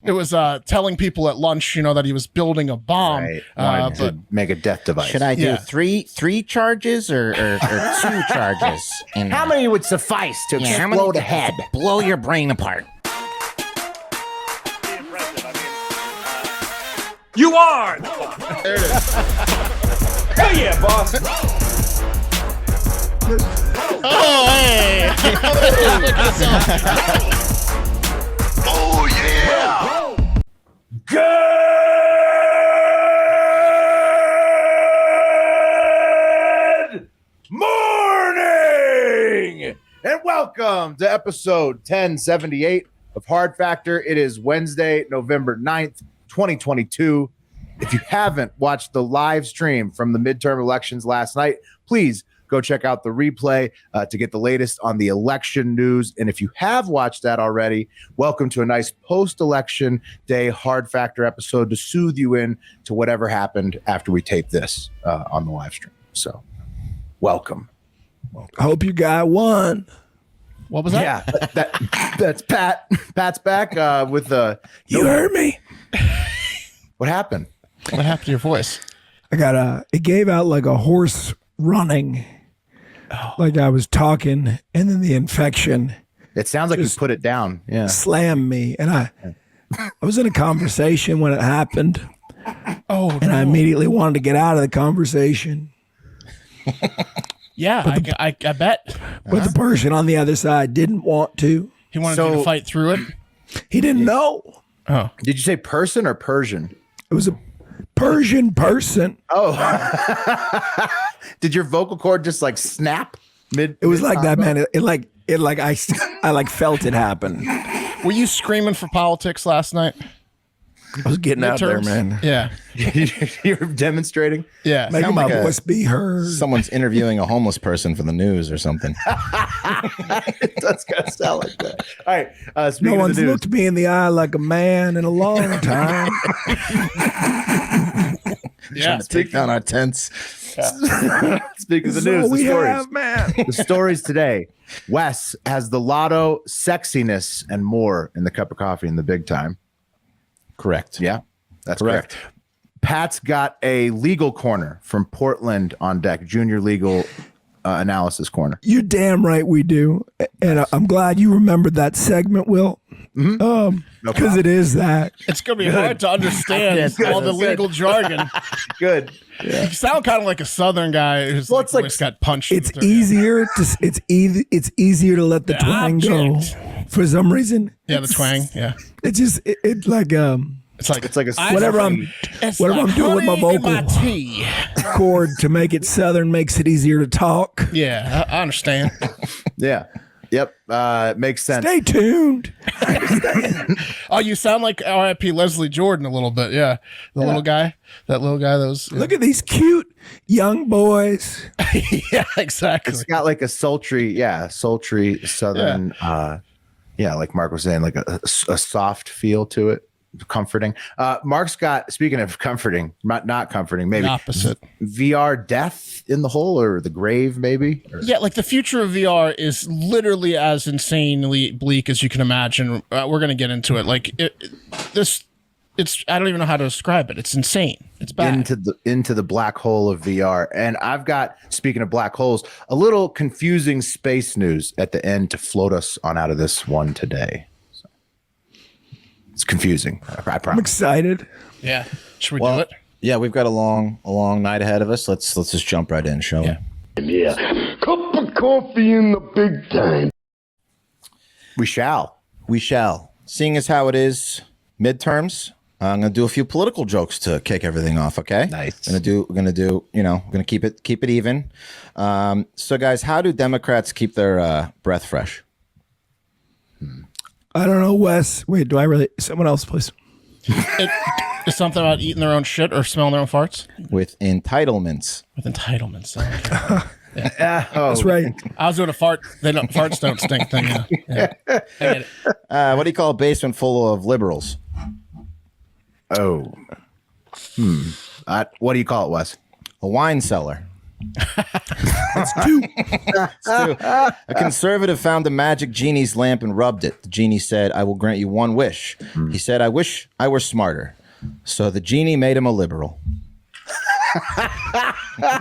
It was telling people at lunch, that he was building a bomb. Right. Wanted to make a death device. Should I do three charges or 2 charges? And, how many would suffice to explode a head? Blow your brain apart. You are! There it is. Hell yeah, boss! Oh, hey! Oh, yeah! Good morning! And welcome to episode 1078 of Hard Factor. It is Wednesday, November 9th, 2022. If you haven't watched the live stream from the midterm elections last night, please go check out the replay to get the latest on the election news. And if you have watched that already, welcome to a nice post-election day Hard Factor episode to soothe you in to whatever happened after we taped this on the live stream. So, welcome. I hope you got one. What was that? Yeah, that's Pat. Pat's back with the. You heard me. What happened? What happened to your voice? I got it gave out like a horse running. Like I was talking, and then the infection It sounds like you put it down. Yeah. slammed me, and I was in a conversation when it happened, Oh, and I immediately wanted to get out of the conversation. yeah, I bet. But the person on the other side didn't want to. He wanted you to fight through it. He didn't know. Oh, Did you say person or Persian? It was a Persian person. Oh. Did your vocal cord just like snap mid? It was like that, man. I felt it happen. were you screaming for politics last night? I was getting out there, Midterms? man. Yeah, You're demonstrating? yeah. Making my voice be heard. Someone's interviewing a homeless person for the news or something. It does kind of sound like that. All right. Speaking No of one's the news. looked me in the eye like a man in a long time. Yeah. Take down our tents. Speaking of the That's news, all the we stories. have, man. The stories today. Wes has the lotto, sexiness, and more in the cup of coffee in the big time. Correct. Yeah, that's correct. Pat's got a legal corner from Portland on deck, junior legal analysis corner. You're damn right we do. And I'm glad you remembered that segment, Will. Because it is that. It's gonna be hard to understand all the legal jargon. Good. You sound kind of like a Southern guy who's Well, it's like- voice got punched. It's through. easier to it's easier to let the twang go object. for some reason. Yeah, the twang. Yeah, It just it like It's like a whatever I'm it's whatever like I'm doing with my honey in vocal my tea. cord to make it southern makes it easier to talk. Yeah, I understand. Yeah. Yep. It makes sense. Stay tuned. Oh, you sound like R.I.P. Leslie Jordan a little bit. Yeah, the little guy. That little guy. That was. Look at these cute young boys. Yeah, exactly. It's got like a sultry southern like Mark was saying, like a soft feel to it. Comforting. Mark's got, speaking of comforting, not comforting, maybe The opposite. VR death in the hole or the grave, maybe. Yeah, like the future of VR is literally as insanely bleak as you can imagine. We're gonna get into it. Like it's I don't even know how to describe it. It's insane. It's bad. into the black hole of VR. And I've got, speaking of black holes, a little confusing space news at the end to float us on out of this one today. So, it's confusing. I I'm promise. excited. Yeah. Should we do it? Yeah, we've got a long night ahead of us. Let's just jump right in, shall we? Yeah. Cup of coffee in the big time. We shall. We shall. Seeing as how it is midterms, I'm gonna do a few political jokes to kick everything off. Okay. Nice. We're gonna keep it even. So guys, how do Democrats keep their breath fresh? I don't know, Wes. Wait, do I really? Someone else, please. It's something about eating their own shit or smelling their own farts With entitlements. with entitlements. Okay. That's right. I was doing a farts don't stink thing. Yeah. I get it. What do you call a basement full of liberals? Oh. What do you call it, Wes? A wine cellar. That's two. A conservative found the magic genie's lamp and rubbed it. The genie said, "I will grant you one wish." He said, "I wish I were smarter." So the genie made him a liberal.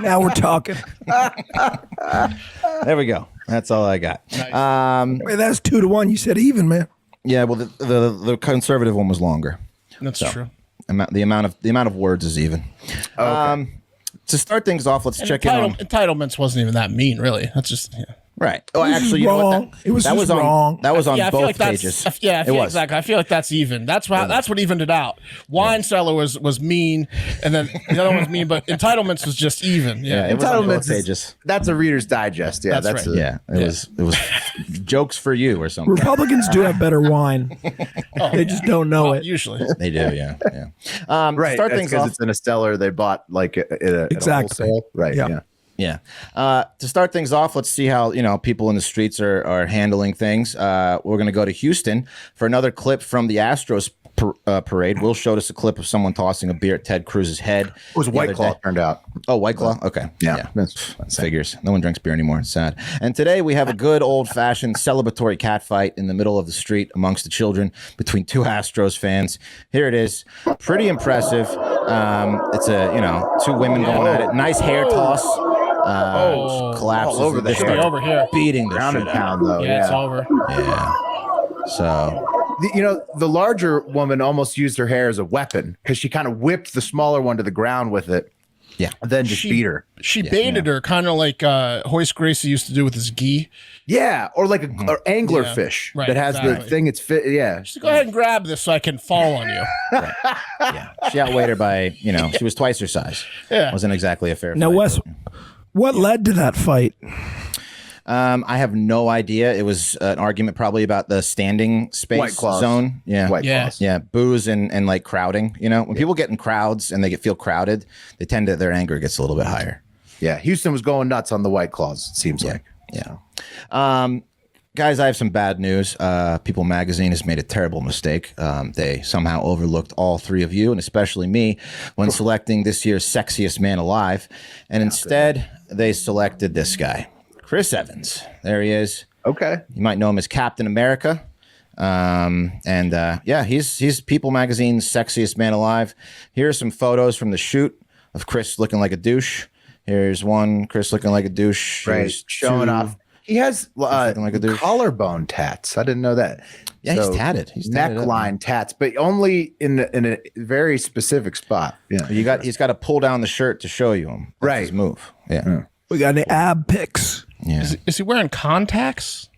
Now we're talking. There we go. That's all I got. Nice. Wait, that's 2-1. You said even, man. Yeah, well, the conservative one was longer. That's true. The amount of words is even. Okay. To start things off, let's check in on Entitlements wasn't even that mean, really. That's just right. Oh, This is actually, you know what? wrong. It was just on wrong. that was on I feel both like that's, pages. Yeah, I feel it was exactly. I feel like that's even. That's what evened it out. Wine cellar was mean, and then the other one was mean, but entitlements was just even. Yeah, Yeah, it was on both Entitlements is- pages. That's a Reader's Digest. Yeah, That's right. Yeah, it was jokes for you or something. Republicans do have better wine. They just don't know it. usually. They do, yeah. right. Start That's things 'cause off. it's in a cellar they bought like at a Exactly. wholesale. Right. Yeah. Yeah. Yeah. To start things off, let's see how people in the streets are handling things. We're going to go to Houston for another clip from the Astros parade. Will showed us a clip of someone tossing a beer at Ted Cruz's head. It was the White other Claw day. turned out. Oh, White Claw. Okay. Yeah. Figures. No one drinks beer anymore. It's sad. And today we have a good old-fashioned celebratory catfight in the middle of the street amongst the children between two Astros fans. Here it is. Pretty impressive. It's two women going at it. Nice hair toss. Collapses. all over They the start Should be over here. beating the Ground shit and out. pound though. Yeah, it's over. Yeah. So The larger woman almost used her hair as a weapon because she kind of whipped the smaller one to the ground with it. yeah. And then just beat her. She baited her, kind of like Hoist Gracie used to do with his gi. Yeah, or like a or angler Yeah, fish right, that has the exactly. thing. It's fit. Yeah, So go ahead and grab this so I can fall on you. Yeah. She outweighed her by, she was twice her size. Yeah. Wasn't exactly a fair Now, fight. Wes, what led to that fight? I have no idea. It was an argument probably about the standing space White Claws. zone. Yeah. White Yeah. Claws. Yeah, booze and like crowding. When people get in crowds and they feel crowded, their anger gets a little bit higher. Yeah. Houston was going nuts on the White Claws. It seems like. Yeah. Guys, I have some bad news. People Magazine has made a terrible mistake. They somehow overlooked all three of you, and especially me, when selecting this year's Sexiest Man Alive. And instead, they selected this guy, Chris Evans. There he is. Okay. You might know him as Captain America. He's People Magazine's Sexiest Man Alive. Here are some photos from the shoot of Chris looking like a douche. Here's one, Chris looking like a douche. Right. Here's Showing two. off. He has looking like a douche. collarbone tats. I didn't know that. Yeah, he's tatted. He's tatted up. neckline tats, but only in a very specific spot. Yeah. He's got to pull down the shirt to show you him. That's his Right. move. Yeah. We got any ab pics. Yeah. Is he wearing contacts?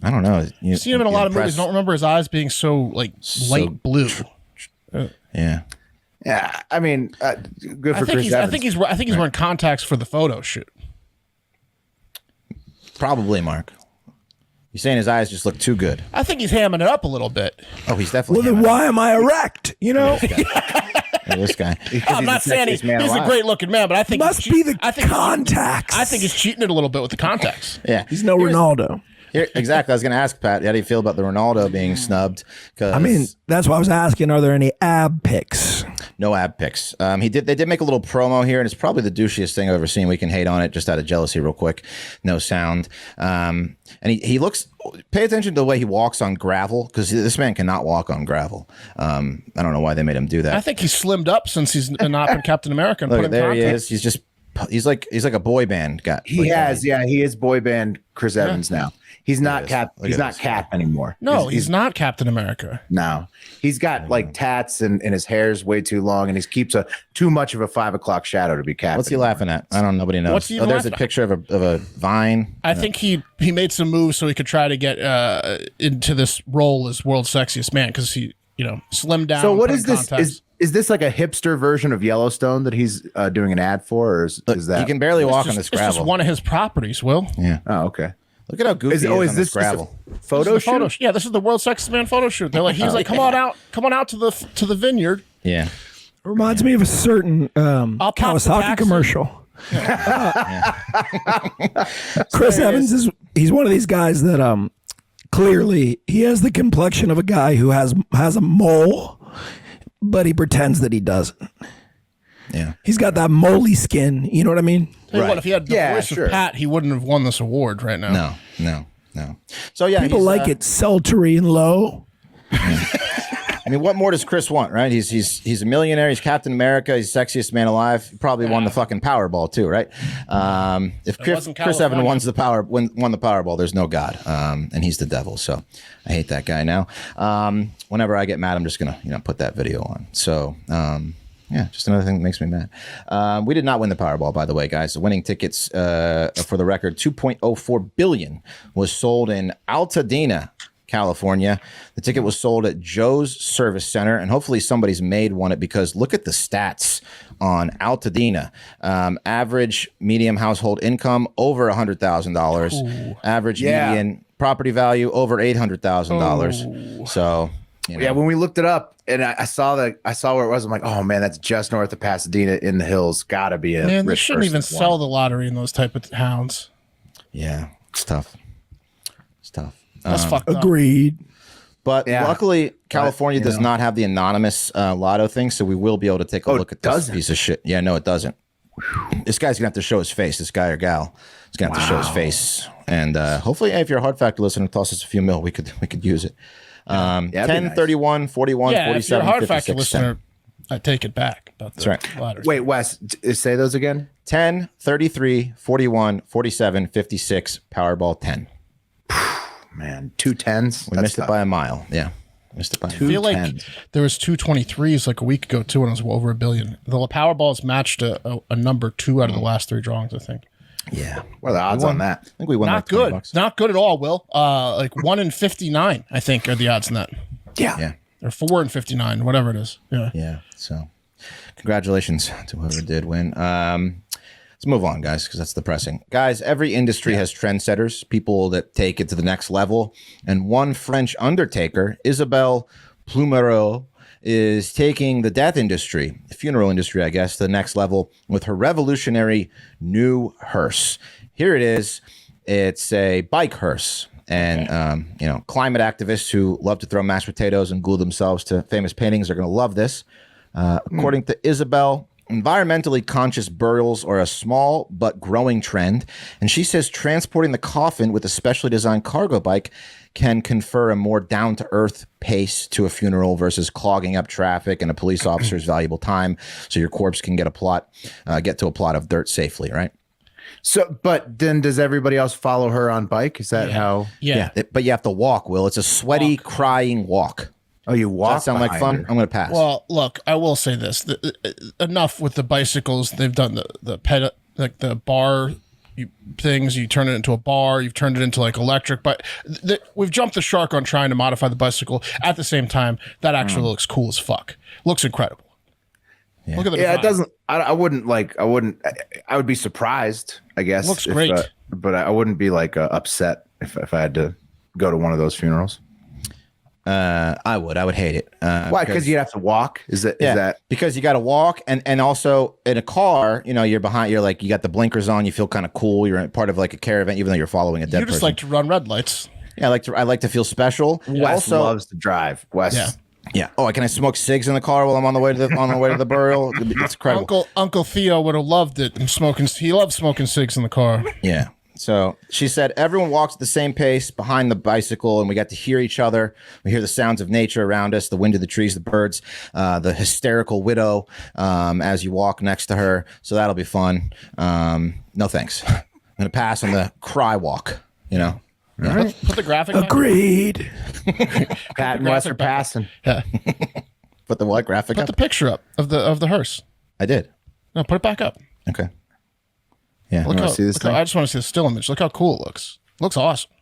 I don't know. I've seen him in a lot of movies. Don't remember his eyes being so light blue. Yeah. Yeah. I mean, good for Chris Evans. I think he's wearing contacts for the photo shoot. Probably, Mark. You're saying his eyes just look too good. I think he's hamming it up a little bit. Oh, he's definitely. Well, then why am I erect? This guy. I'm not saying he's a great looking man, but I think Must be the contacts. I think he's cheating it a little bit with the contacts. Yeah. He's no Ronaldo. Exactly. I was going to ask Pat, how do you feel about the Ronaldo being snubbed? I mean, that's why I was asking, are there any ab pics? No ab pics. They did make a little promo here, and it's probably the douchiest thing I've ever seen. We can hate on it just out of jealousy real quick. No sound. And he looks, pay attention to the way he walks on gravel, because this man cannot walk on gravel. I don't know why they made him do that. I think he's slimmed up since he's not been Captain America. And Look, put in there he contacts. is. He's like a boy band guy. He is boy band Chris Evans now. He's not Cap. Look He's at not this. Cap anymore. No, he's not Captain America. No, he's got like tats and his hair's way too long, and he keeps too much of a 5 o'clock shadow to be Cap. What's he laughing at? I don't know. Nobody knows. What's he There's a laughing at? picture of a vine. I think he made some moves so he could try to get into this role as world's sexiest man because he slimmed down. So what put is in this? contacts. Is this like a hipster version of Yellowstone that he's doing an ad for, or is that? He can barely walk on this It's just gravel. one of his properties, Will. Yeah. Oh, okay. Look at how goofy he is on this just a gravel. photo This is the shoot? Yeah, this is the world's sexiest man photo shoot. They're like, he's like, come on out to the vineyard. Yeah. Reminds me of a certain pop the Kawasaki taxi. commercial. Chris Evans he's one of these guys that clearly he has the complexion of a guy who has a mole, but he pretends that he doesn't. Yeah. He's got that moly skin. You know what I mean? Tell you what, if he had the voice sure. of Pat, he wouldn't have won this award right now. No. So yeah, People he's, like it sultry and low. I mean, what more does Chris want, right? He's a millionaire. He's Captain America. He's sexiest man alive. He probably won the fucking Powerball too, right? If Chris Evans won the Powerball, there's no God, and he's the devil. So I hate that guy now. Whenever I get mad, I'm just gonna put that video on. So. Yeah, just another thing that makes me mad. We did not win the Powerball, by the way, guys. The winning tickets, for the record, $2.04 billion was sold in Altadena, California. The ticket was sold at Joe's Service Center, and hopefully somebody's maid won it because look at the stats on Altadena. Average medium household income over $100,000. Average median property value over $800,000. So. Yeah, when we looked it up and I saw where it was, I'm like, oh man, that's just north of Pasadena in the hills. Gotta be a Man, they rich shouldn't even person sell the lottery in those type of towns. Yeah, it's tough. That's fucked up. Agreed. But luckily, California does not have the anonymous lotto thing, so we will be able to take a look at this piece of shit. Yeah, no, it doesn't. This guy's gonna have to show his face. This guy or gal is gonna have to show his face, and hopefully, if you're a Hard Factor listener, toss us a few mil. We could use it. 10, nice. 31, 41, yeah, 47, if you're a Hard Factor 56, listener, I take it back. That's right. Lottery. Wait, Wes, say those again. 10, 33, 41, 47, 56, Powerball 10. Man, 2 10s. We missed it by a mile. Yeah. Missed it by a mile. I feel like there was 223s like a week ago too, and it was over $1 billion. The Powerball's matched a number 2 out of the last 3 drawings, I think. Yeah. What are the odds on that? I think we won Not like 20 good. bucks. Not good at all, Will. Like 1 in 59, I think, are the odds in that. Yeah. Or 4 in 59, whatever it is. Yeah. Yeah. So congratulations to whoever did win. Let's move on, guys, because that's depressing. Guys, every industry has trendsetters, people that take it to the next level. And one French undertaker, Isabelle Plumereau, is taking the death industry, the funeral industry, I guess, to the next level with her revolutionary new hearse. Here it is. It's a bike hearse. And, climate activists who love to throw mashed potatoes and glue themselves to famous paintings are going to love this. According to Isabel, environmentally conscious burials are a small but growing trend. And she says transporting the coffin with a specially designed cargo bike can confer a more down-to-earth pace to a funeral versus clogging up traffic and a police officer's valuable time, so your corpse can get to a plot of dirt safely, right? So, but then does everybody else follow her on bike? Is that how? Yeah. But you have to walk, Will. It's a sweaty, crying walk. Oh, you walk. Does that sound like fun? her. I'm going to pass. Well, look, I will say this. Enough with the bicycles. They've done the bar things. You turn it into a bar. You've turned it into like electric. But we've jumped the shark on trying to modify the bicycle. At the same time, that actually looks cool as fuck. Looks incredible. Yeah. Look at the Yeah, design. it doesn't. I would be surprised, I guess. Looks great. But I wouldn't be like upset if I had to go to one of those funerals. I would hate it. Why? Because you have to walk. Is that because you got to walk, and also in a car, you're behind. You're like you got the blinkers on. You feel kind of cool. You're part of like a caravan, even though you're following a dead You just person. like to run red lights. Yeah, I like to feel special. Wes loves to drive. Wes. Yeah. Yeah. Oh, can I smoke cigs in the car while I'm on the way to the burial? It's incredible. Uncle Theo would have loved it. He loves smoking cigs in the car. Yeah. So she said everyone walks at the same pace behind the bicycle, and we got to hear each other. We hear the sounds of nature around us, the wind of the trees, the birds, the hysterical widow as you walk next to her. So that'll be fun. No thanks. I'm going to pass on the cry walk, Yeah. Right. Put the graphic back. Agreed. Pat and Wes are passing. Yeah. Put the what graphic Put up? the picture up of the hearse. I did. No, put it back up. Okay. Yeah. Look how, see this look how- thing? I just want to see the still image. Look how cool it looks. Looks awesome.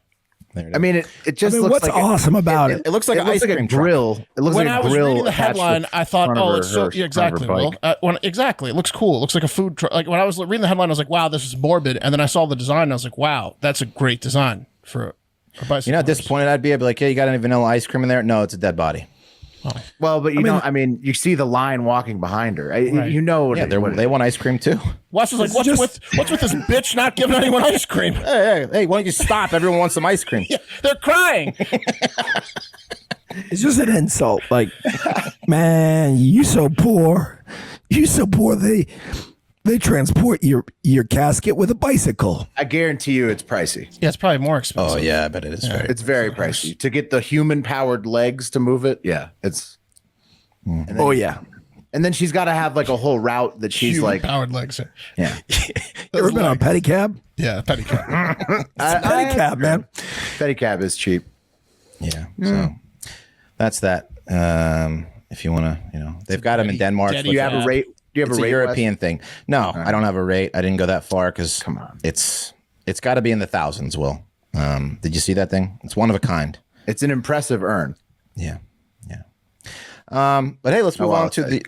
There it is. I mean, it just looks what's like awesome about it? It looks like it an looks ice like cream a truck. grill. It looks When like I a was grill. reading the attached to headline, I thought, front of oh, her it's so hearse, yeah, front of exactly. her Well, bike. exactly. It looks cool. It looks like a food truck. Like when I was reading the headline, I was like, wow, this is morbid. And then I saw the design. I was like, wow, that's a great design for a bicycle. You know how disappointed I'd be? I'd be like, hey, you got any vanilla ice cream in there? No, it's a dead body. Well, but you see the line walking behind her. Right. You know, Yeah, they want ice cream too. Wes was like, what's with this bitch not giving anyone ice cream? Hey, why don't you stop? Everyone wants some ice cream. Yeah, they're crying. It's just an insult. Like, man, you so poor. You so poor they transport your casket with a bicycle. I guarantee you it's pricey. Yeah, it's probably more expensive. Oh yeah, I bet it is very. It's very pricey to get the human powered legs to move it. Yeah, it's. And then, Oh yeah. and then she's got to have like a whole route that she's Human like. powered legs. Yeah, Ever been on pedicab? Yeah, pedicab. Pedicab, man. pedicab is cheap. Yeah. So that's that. If you want to, they've got them in Denmark. daddy Do you have a rate? Do you have It's a a rate? European thing. No, I don't have a rate. I didn't go that far because Come on. it's got to be in the thousands. Will, did you see that thing? It's one of a kind. It's an impressive urn. Yeah, yeah. But hey, let's move on to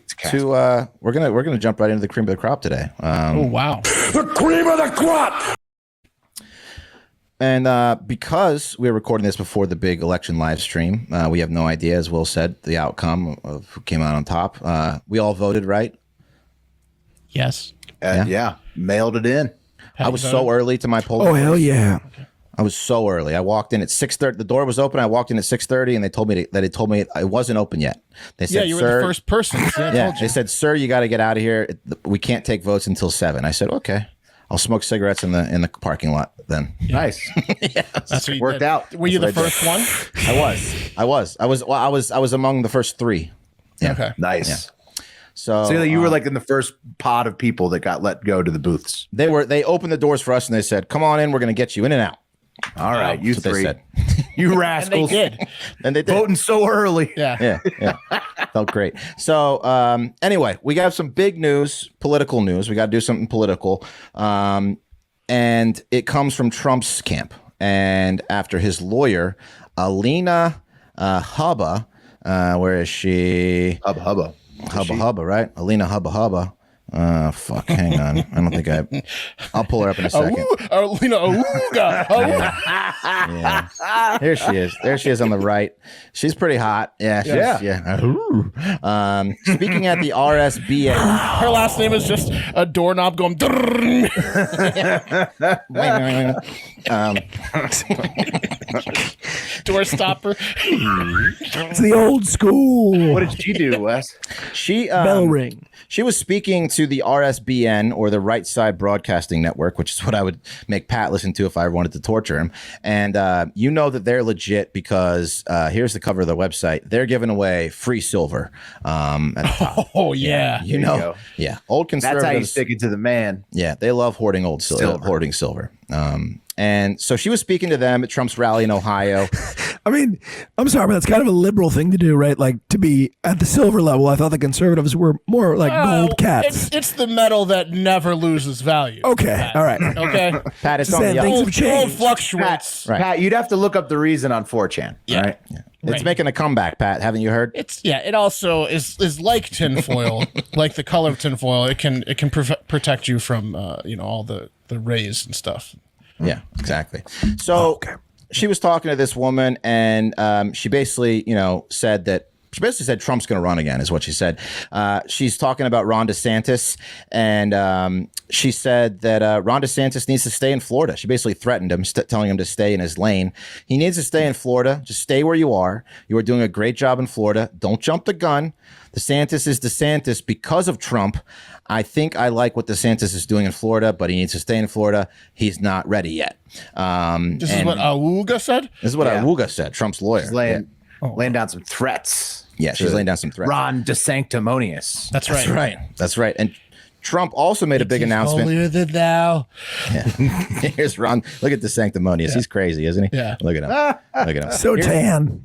we're gonna jump right into the cream of the crop today. Oh, wow. The cream of the crop! And because we're recording this before the big election live stream, we have no idea, as Will said, the outcome of who came out on top. We all voted, right? Yes. Yeah, mailed it in. I was so early to my polling. Oh hell yeah. I was so early. I walked in at 6:30. The door was open. I walked in at 6:30, and they told me that it wasn't open yet. They said, Yeah, you were "Sir," the first person. See, I yeah, told you. they said, "Sir, you got to get out of here. We can't take votes until 7." I said, "Okay, I'll smoke cigarettes in the parking lot then." Nice. That's what you Worked did. out. Were you the That's what I first one? I was among the first 3. Yeah. Okay. Nice. So So you were like in the first pod of people that got let go to the booths. they opened the doors for us and they said, "Come on in. We're going to get you in and out." All right, you That's what three, they said. you And they rascals, did. And they did. voting so early. Yeah. Yeah. Felt great. So anyway, we got some big news, political news. We got to do something political. And it comes from Trump's camp. And after his lawyer, Alina Hubba, where is she? Hubba. Hubba, right? Alina Hubba. Fuck, hang on. I don't think I'll pull her up in a second. Ooga. Yeah. Here she is. There she is on the right. She's pretty hot. Yeah. Yeah. Speaking at the RSBA. Her last name is just a doorknob going. Door stopper. It's the old school. What did she do, Wes? She Bell ring. She was speaking to the RSBN, or the Right Side Broadcasting Network, which is what I would make Pat listen to if I ever wanted to torture him. And you know that they're legit because here's the cover of their website. They're giving away free silver at the top. Oh, yeah. You There you know, go. yeah, old That's conservatives. how you stick it to the man. Yeah, they love hoarding hoarding silver. And so she was speaking to them at Trump's rally in Ohio. I mean, I'm sorry, but that's kind of a liberal thing to do, right? Like to be at the silver level. I thought the conservatives were more like gold cats. It's the metal that never loses value. Okay, all right. Okay. Pat, it's Just on saying the things up. have changed. Gold fluctuates. Right. Pat, you'd have to look up the reason on 4chan. Yeah. Right? It's Right. making a comeback, Pat. Haven't you heard? It also is like tinfoil, like the color of tinfoil. It can protect you from all the rays and stuff. Yeah, exactly. So she was talking to this woman, and she basically, said Trump's going to run again, is what she said. She's talking about Ron DeSantis, and she said that Ron DeSantis needs to stay in Florida. She basically threatened him, telling him to stay in his lane. He needs to stay in Florida. Just stay where you are. You are doing a great job in Florida. Don't jump the gun. DeSantis is DeSantis because of Trump. I think I like what DeSantis is doing in Florida, but he needs to stay in Florida. He's not ready yet. This is what Awuga said? This is what Awuga said, Trump's lawyer. She's laying down some threats. Yeah, she's laying down some threats. Ron DeSanctimonious. That's right. That's right. And Trump also made a big announcement. Holier than thou. Here's Ron. Look at the sanctimonious. He's crazy, isn't he? Yeah. Look at him. Look at him. So tan.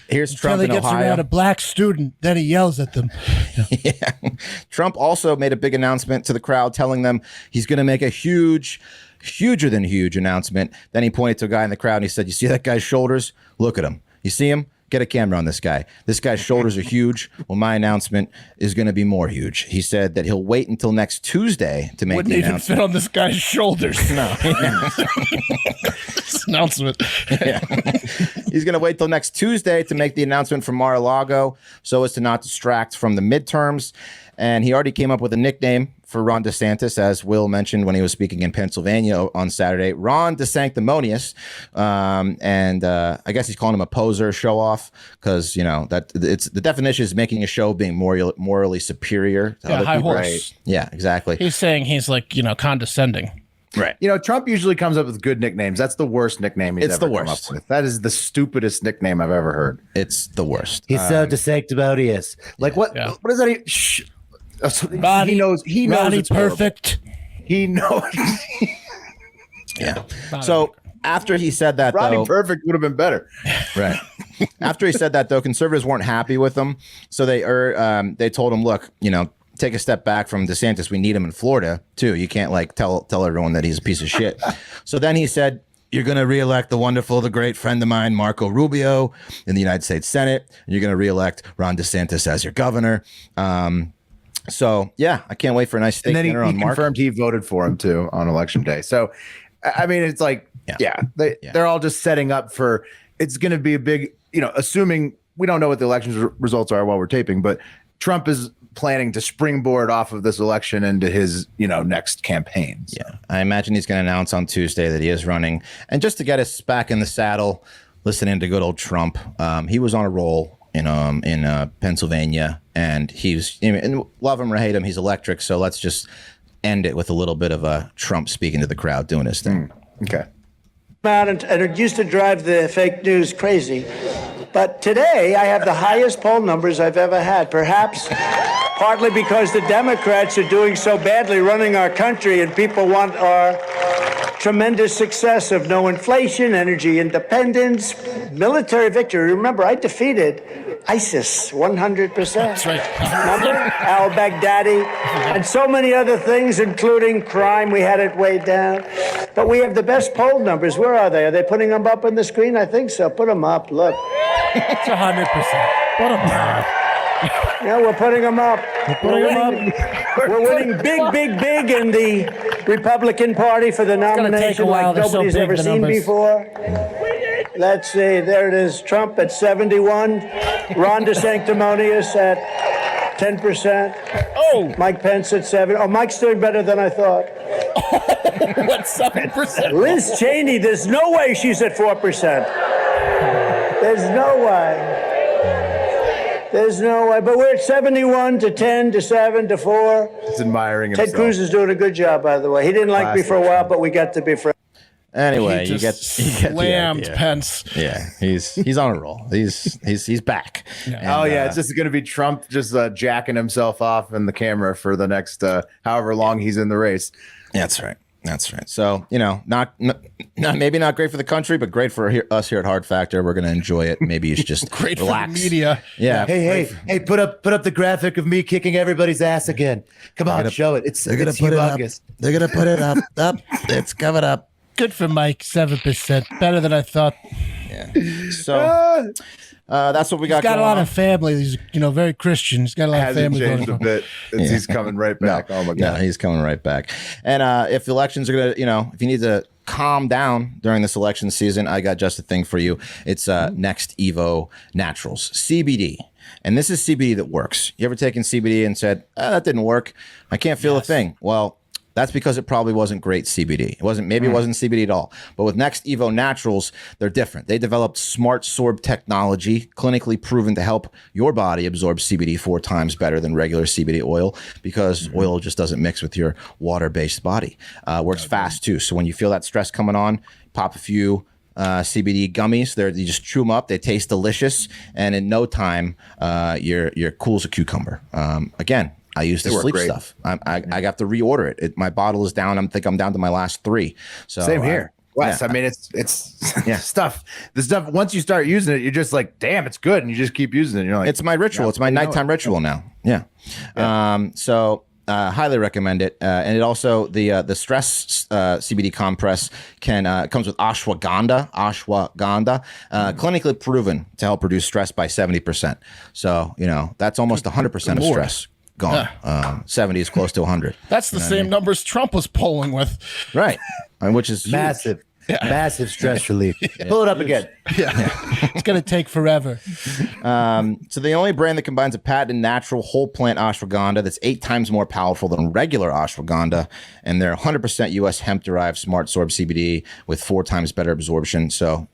Here's Trump Until he in gets Ohio. around a black student, then he yells at them. Yeah. Trump also made a big announcement to the crowd, telling them he's going to make a huger than huge announcement. Then he pointed to a guy in the crowd and he said, "You see that guy's shoulders? Look at him. You see him? Get a camera on this guy. This guy's shoulders are huge. Well, my announcement is going to be more huge." He said that he'll wait until next Tuesday to make Wouldn't the even announcement. fit on this guy's shoulders. No. This announcement. Yeah. He's going to wait till next Tuesday to make the announcement from Mar-a-Lago so as to not distract from the midterms. And he already came up with a nickname for Ron DeSantis, as Will mentioned when he was speaking in Pennsylvania on Saturday. Ron DeSanctimonious, and I guess he's calling him a poser, show off, because that it's the definition is making a show being morally superior to other high people. horse. Right. Yeah, exactly. He's saying he's like condescending. Right. Trump usually comes up with good nicknames. That's the worst nickname he's ever come up with. That is the stupidest nickname I've ever heard. It's the worst. He's so DeSanctimonious. Like what? Yeah. What is that? Shh. Ronnie, he knows. Ronnie It's perfect. horrible. He knows. Yeah. So after he said that, Ronnie though, perfect would have been better. right. After he said that, though, conservatives weren't happy with him, so they told him, look, take a step back from DeSantis. We need him in Florida too. You can't tell everyone that he's a piece of shit. So then he said, you're going to reelect the wonderful, the great friend of mine, Marco Rubio, in the United States Senate. And you're going to reelect Ron DeSantis as your governor. So yeah, I can't wait for a nice steak dinner on Mark. Confirmed he voted for him too on election day. So, I mean, it's like, they're all just setting up for, it's going to be a big, assuming we don't know what the election results are while we're taping, but Trump is planning to springboard off of this election into his, next campaign. So. Yeah, I imagine he's going to announce on Tuesday that he is running. And just to get us back in the saddle, listening to good old Trump, he was on a roll in Pennsylvania, and and love him or hate him, he's electric. So let's just end it with a little bit of Trump speaking to the crowd, doing his thing. Okay. And it used to drive the fake news crazy. But today, I have the highest poll numbers I've ever had, perhaps partly because the Democrats are doing so badly running our country, and people want our tremendous success of no inflation, energy independence, military victory. Remember, I defeated ISIS 100%. That's right. Remember? Al-Baghdadi, and so many other things, including crime. We had it way down. But we have the best poll numbers. Where are they? Are they putting them up on the screen? I think so. Put them up. Look. It's 100%. Put them up. Yeah, we're putting them up. We're winning big in the Republican Party for the nomination like nobody's ever seen before. Let's see. There it is. Trump at 71. Ron DeSanctimonious at 10%. Oh, Mike Pence at 7. Oh, Mike's doing better than I thought. what, 7%? Liz Cheney, there's no way she's at 4%. There's no way. There's no way. But we're at 71 to 10 to 7 to 4. He's admiring himself. Ted Cruz is doing a good job, by the way. He didn't like me for a while, but we got to be friends. Anyway, He you get slammed the idea. Pence. Yeah, he's on a roll. He's back. Yeah. And, it's just going to be Trump just jacking himself off in the camera for the next however long he's in the race. That's right. That's right. So, not maybe not great for the country, but great for us here at Hard Factor. We're going to enjoy it. Maybe you should just Great relax. for the media. Yeah. Hey! Put up the graphic of me kicking everybody's ass again. Come on, show it. It's humongous. They're going to put it up. It's covered up. Good for Mike, 7%. Better than I thought. Yeah. So that's what we got. He's got going a lot on. of family. He's, very Christian. He's got a lot of Hasn't family changed a going on. bit. He's coming right back. Oh my No, god. he's coming right back. And if the elections are going to, if you need to calm down during this election season, I got just a thing for you. It's Next Evo Naturals, CBD. And this is CBD that works. You ever taken CBD and said, that didn't work? I can't feel a thing. Well, that's because it probably wasn't great CBD. It wasn't CBD at all. But with Next Evo Naturals, they're different. They developed smart sorb technology, clinically proven to help your body absorb CBD 4 times better than regular CBD oil, because oil just doesn't mix with your water-based body. Works fast too. So when you feel that stress coming on, pop a few CBD gummies. You just chew them up. They taste delicious, and in no time, you're cool as a cucumber. Again, I use the sleep stuff. I got to reorder it. My bottle is down. I think I'm down to my last 3. So Same here. Wes, yeah. I mean, it's stuff. The stuff, once you start using it, you're just like, damn, it's good. And you just keep using it. You're like, it's my ritual. It's my nighttime ritual now. Yeah. So highly recommend it. And it also, the stress CBD compress comes with ashwagandha, clinically proven to help reduce stress by 70%. So, that's almost 100% of stress gone. 70 is close to 100. That's the same numbers Trump was polling with. Right. Which is massive. Huge. Massive stress relief. Pull it up again. It's going to take forever. So the only brand that combines a patented natural whole plant ashwagandha that's 8 times more powerful than regular ashwagandha, and they're 100% U.S. hemp-derived smart sorb CBD with 4 times better absorption. So,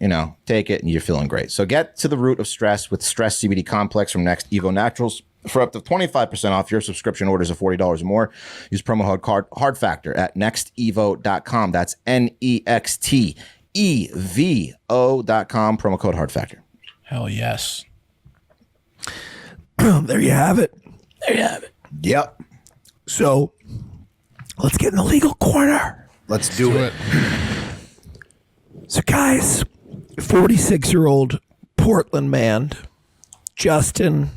take it and you're feeling great. So get to the root of stress with Stress CBD Complex from Next Evo Naturals. For up to 25% off your subscription orders of $40 or more, use promo code Hard Factor at nextevo.com. That's NEXTEVO.com. Promo code Hard Factor. Hell yes. There you have it. Yep. So let's get in the legal corner. Let's do it. So, guys, 46-year-old Portland man, Justin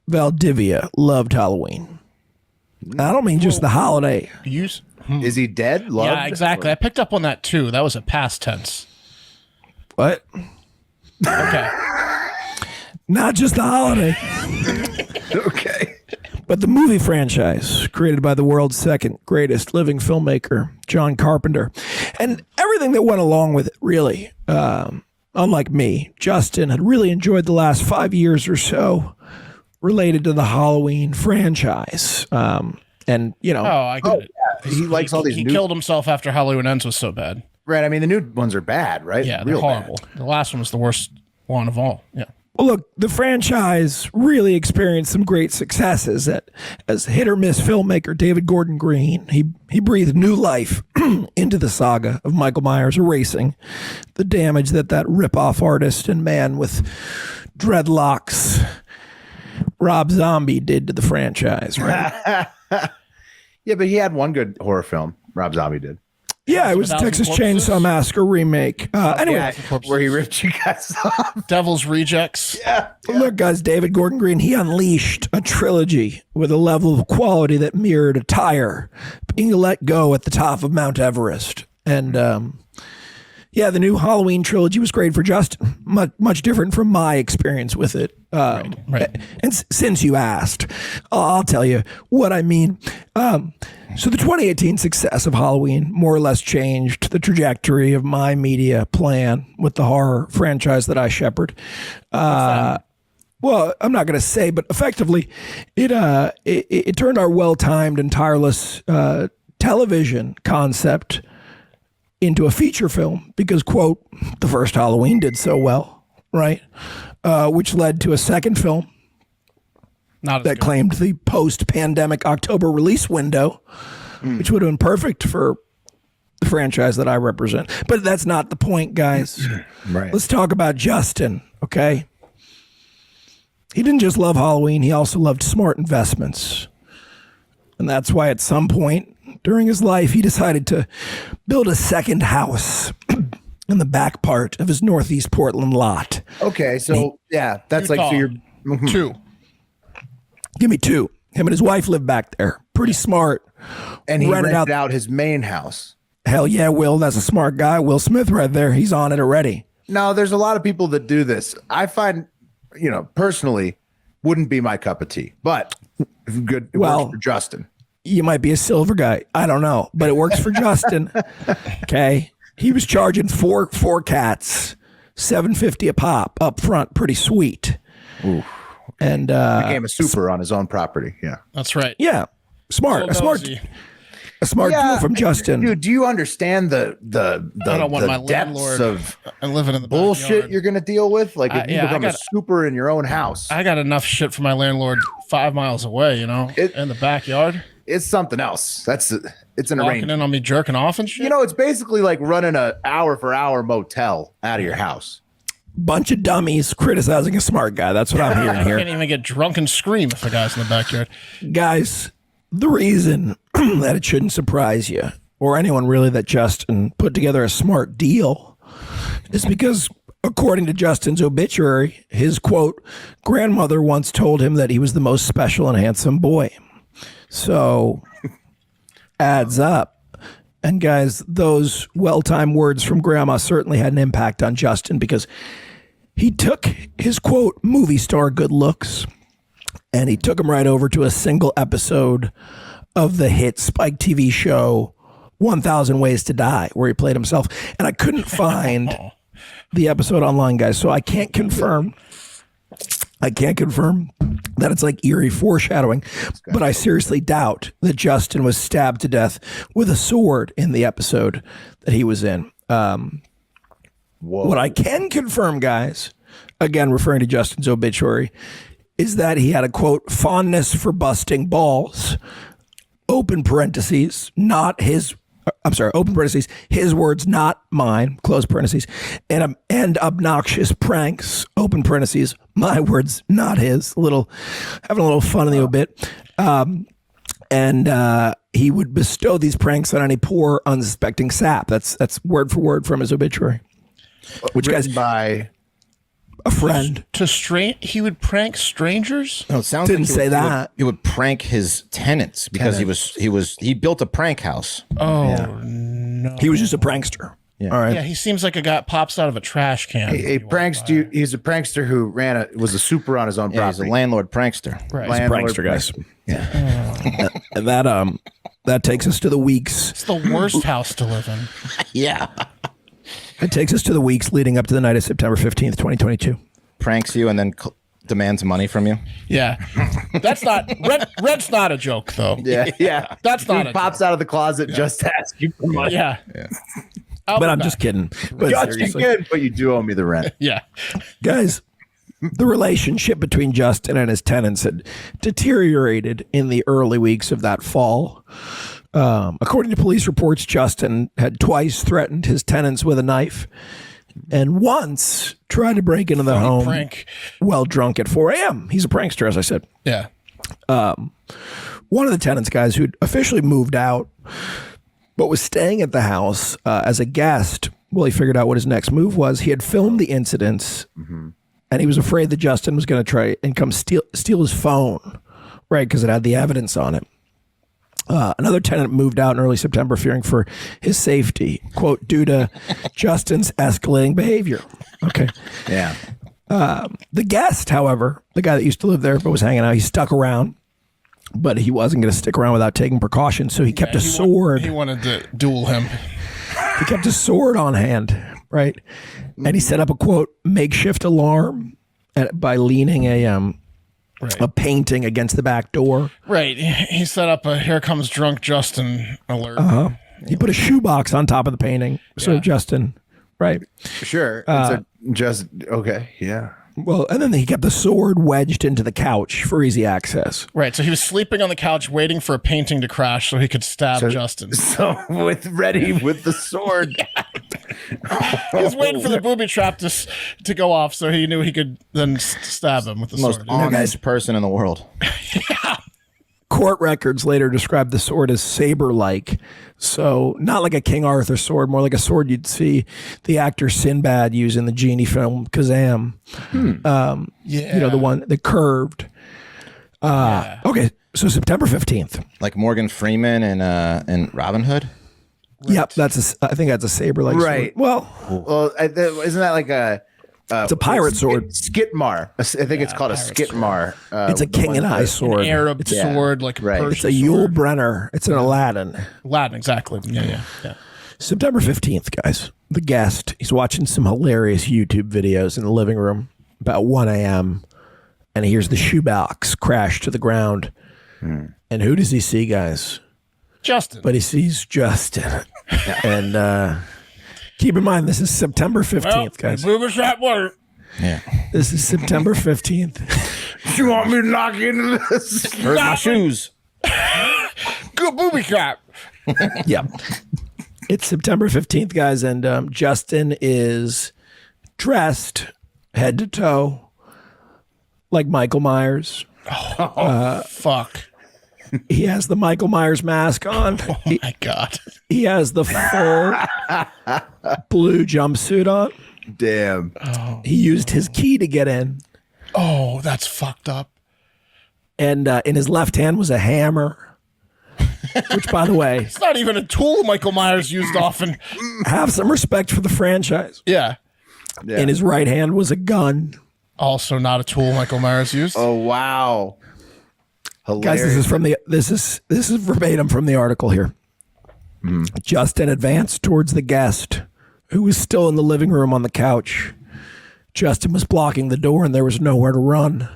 Valdivia, loved Halloween. I don't mean just the holiday. Use? Is he dead? Loved? Yeah, exactly. I picked up on that too. That was a past tense. What? Okay. Not just the holiday, Okay. but the movie franchise created by the world's second greatest living filmmaker, John Carpenter, and everything that went along with it, really. Unlike me, Justin had really enjoyed the last 5 years or so related to the Halloween franchise. And, I get it. He likes all these He new... killed himself after Halloween Ends was so bad. Right, I mean, the new ones are bad, right? Yeah, Real they're horrible. bad. The last one was the worst one of all. Yeah. well, look, the franchise really experienced some great successes. As hit or miss filmmaker David Gordon Green, he breathed new life into the saga of Michael Myers erasing the damage that rip-off artist and man with dreadlocks Rob Zombie did to the franchise, right? Yeah, but he had one good horror film. Rob Zombie did. Yeah, it was the 1,000 Texas Corpses? Chainsaw Massacre remake. Anyway, Yeah, where he ripped you guys off. Devil's Rejects. look, guys, David Gordon Green, he unleashed a trilogy with a level of quality that mirrored a tire being let go at the top of Mount Everest. And the new Halloween trilogy was great for Justin. Much different from my experience with it. Right. And since you asked, I'll tell you what I mean. So the 2018 success of Halloween more or less changed the trajectory of my media plan with the horror franchise that I shepherd. Well, I'm not going to say, but effectively, it turned our well-timed and tireless television concept into a feature film because, quote, the first Halloween did so well, right? Which led to a second film Not as that good. claimed the post-pandemic October release window, which would have been perfect for the franchise that I represent. But that's not the point, guys. Right. Let's talk about Justin, okay? He didn't just love Halloween, he also loved smart investments. And that's why at some point during his life, he decided to build a second house in the back part of his Northeast Portland lot. Okay, so yeah, that's Utah. like so you're 2. Give me 2. Him and his wife live back there. Pretty smart. and he rented rented out his main house. Hell yeah, Will. That's a smart guy. Will Smith right there. He's on it already. No, there's a lot of people that do this. I find, personally, wouldn't be my cup of tea, but good. It Well, works for Justin. You might be a silver guy. I don't know, but it works for Justin. Okay. He was charging four cats, $750 a pop up front. Pretty sweet. Ooh. And Became a super on his own property. Yeah. That's right. yeah, smart. A smart deal from Justin. Dude, do you understand the I don't want the my depths landlord of and living in the bullshit backyard. you're going to deal with? Like if you yeah, I become a got- super in your own house, I got enough shit for my landlord 5 miles away, in the backyard. it's something else. It's an Walking arrangement. in on me jerking off and shit. It's basically like running a hour for hour motel out of your house. Bunch of dummies criticizing a smart guy. That's what I'm hearing I here. can't even get drunk and scream if the guy's in the backyard. Guys, the reason that it shouldn't surprise you, or anyone really, that Justin put together a smart deal is because, according to Justin's obituary, his, quote, grandmother once told him that he was the most special and handsome boy. So, adds up. And guys, those well-timed words from grandma certainly had an impact on Justin because he took his, quote, movie star good looks and he took him right over to a single episode of the hit Spike TV show 1000 Ways to Die, where he played himself. And I couldn't find the episode online, guys, so I can't confirm that it's like eerie foreshadowing, but I seriously doubt that Justin was stabbed to death with a sword in the episode that he was in. What I can confirm, guys, again, referring to Justin's obituary, is that he had a, quote, fondness for busting balls, open parentheses, not his, I'm sorry, open parentheses, his words, not mine, close parentheses, and obnoxious pranks, open parentheses, my words, not his, having a little fun in the obit. And he would bestow these pranks on any poor, unsuspecting sap. That's word for word from his obituary. Which, guys, by a friend. He would prank strangers? No, it sounds Didn't like say that. He would prank his tenants because he built a prank house. Oh, no. He was just a prankster. Yeah. All right. Yeah, he seems like a guy pops out of a trash can. a prankster. He's a prankster who was a super on his own Yeah, he's property. a landlord prankster. Right. He's a prankster, guys. Yeah. And that takes us to the weeks. It's the worst house to live in. Yeah. It takes us to the weeks leading up to the night of September 15th, 2022. Pranks you and then demands money from you. Yeah. That's not, rent's not a joke, though. Yeah. That's not He a pops out of the closet just to ask you for money. Yeah. But I'm just kidding. But Got you seriously, good, but you do owe me the rent. Yeah. guys, the relationship between Justin and his tenants had deteriorated in the early weeks of that fall. According to police reports, Justin had twice threatened his tenants with a knife and once tried to break into the home prank. while drunk at 4 a.m. He's a prankster, as I said. Yeah. One of the tenants, guys, who'd officially moved out but was staying at the house as a guest while he figured out what his next move was, he had filmed the incidents, and he was afraid that Justin was going to try and come steal his phone, right, because it had the evidence on it. Another tenant moved out in early September, fearing for his safety, quote, due to Justin's escalating behavior. Okay. Yeah. The guest, however, the guy that used to live there but was hanging out, he stuck around, but he wasn't going to stick around without taking precautions. So he kept a sword. He wanted to duel him. He kept a sword on hand, right? And he set up a, quote, makeshift alarm by leaning a painting against the back door. Right. He set up a "Here Comes Drunk Justin" alert. He put a shoebox on top of the painting. So Justin, right? Sure. Okay. Yeah. Well, and then he kept the sword wedged into the couch for easy access. Right. So he was sleeping on the couch waiting for a painting to crash so he could stab Justin. So with the sword. He was waiting for the booby trap to go off so he knew he could then stab him with the Most sword. honest person in the world. Court records later described the sword as saber-like. So not like a King Arthur sword, more like a sword you'd see the actor Sinbad use in the genie film Kazam. You know, the one that curved. Okay, so September 15th. Like Morgan Freeman and Robin Hood. Yep, I think that's a saber-like Right. sword. Well, Isn't that like it's a pirate sword. Skitmar. I think it's called a Skitmar. It's a king and eye sword. An Arab sword, like a Persian It's a Yule sword. Brenner. It's an Aladdin. Aladdin, exactly. Yeah. September 15th, guys. The guest, he's watching some hilarious YouTube videos in the living room about 1 a.m. and he hears the shoebox crash to the ground. And who does he see, guys? Justin. But he sees Justin. And keep in mind, this is September 15th, guys. Booby trap work. Yeah. This is September 15th. You want me to knock into this? Where's my shoes? Good booby trap. Yeah. It's September 15th, guys, and Justin is dressed head to toe like Michael Myers. Fuck. He has the Michael Myers mask on. Oh my God. He has the full blue jumpsuit on. Damn. He used his key to get in. Oh, that's fucked up. And in his left hand was a hammer. Which, by the way, It's not even a tool Michael Myers used often. have some respect for the franchise. Yeah. In his right hand was a gun. Also not a tool Michael Myers used. Oh wow. Guys, Hilarious. this is verbatim from the article here. Justin advanced towards the guest, who was still in the living room on the couch. Justin was blocking the door and there was nowhere to run.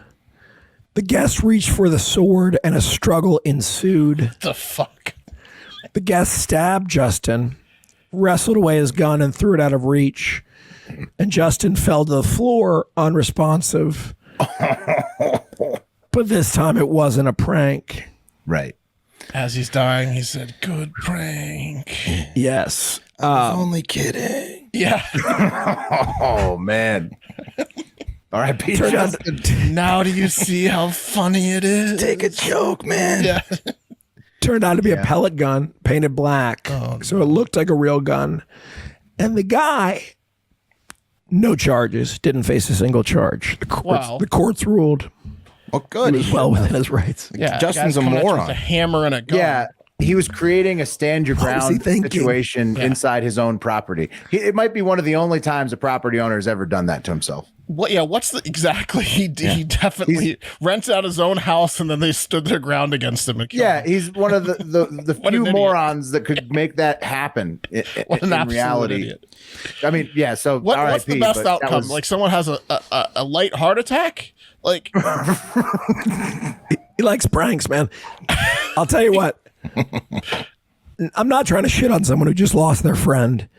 The guest reached for the sword and a struggle ensued. The fuck? The guest stabbed Justin, wrestled away his gun and threw it out of reach. And Justin fell to the floor unresponsive. But this time it wasn't a prank. Right. As he's dying, he said, "Good prank." Yes. Only kidding. Yeah. Oh, man. All right, Pete. Now do you see how funny it is? Take a joke, man. Yeah. Turned out to be a pellet gun painted black. So it looked like a real gun. And the guy, no charges, didn't face a single charge. The courts ruled Well, good. he was well within his rights. Yeah. Justin's guy's a coming at you moron. with a hammer and a gun. Yeah. He was creating a stand your What was he ground thinking? situation inside his own property. It might be one of the only times a property owner has ever done that to himself. What? Yeah. What's the exactly? He definitely rents out his own house, and then they stood their ground against him. And killed Yeah, him. he's one of the What an few idiot. morons that could make that happen What an in absolute reality. idiot. I mean, yeah. So What's the RIP, best but that outcome? was- Like someone has a light heart attack. Like He likes pranks, man. I'll tell you what. I'm not trying to shit on someone who just lost their friend.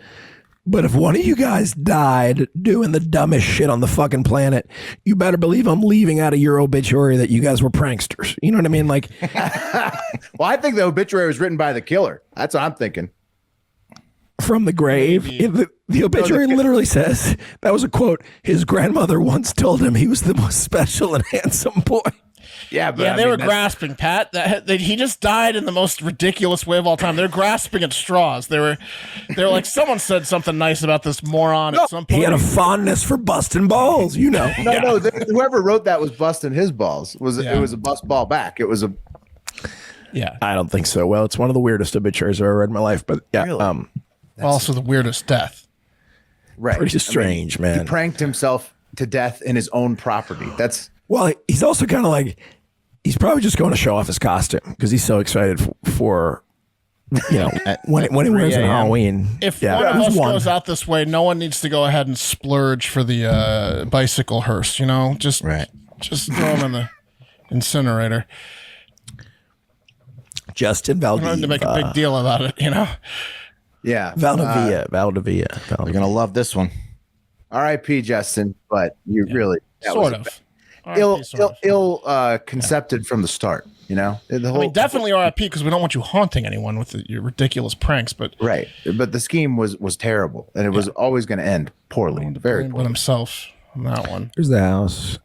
But if one of you guys died doing the dumbest shit on the fucking planet, you better believe I'm leaving out of your obituary that you guys were pranksters. You know what I mean? Like, well, I think the obituary was written by the killer. That's what I'm thinking. from the grave. The obituary literally says, that was a quote, his grandmother once told him he was the most special and handsome boy. Yeah, but yeah, I they mean, were that's- grasping, Pat. He just died in the most ridiculous way of all time. They're grasping at straws. They were like, someone said something nice about this moron at some point. He had a fondness for busting balls, you know. No, whoever wrote that was busting his balls. It was a bust ball back. It was a Yeah. I don't think so. Well, it's one of the weirdest obituaries I've ever read in my life. But yeah, Really? Also the weirdest death. right. pretty strange, He man. pranked himself to death in his own property. That's Well, he's also kind of like, he's probably just going to show off his costume because he's so excited for you know, when he wears it on Halloween. If one of us goes out this way, no one needs to go ahead and splurge for the bicycle hearse, you know? Just throw them in the incinerator. Justin You don't need to make a big deal about it, you know? yeah. Valdivia. You're gonna love this one. R.I.P. Justin, but you really that Sort was of. ill concepted from the start. You know, the whole, I mean, definitely RIP because we don't want you haunting anyone with your ridiculous pranks, but right. But the scheme was terrible, and it was always going to end poorly, very but poorly. himself on that one. There's the house.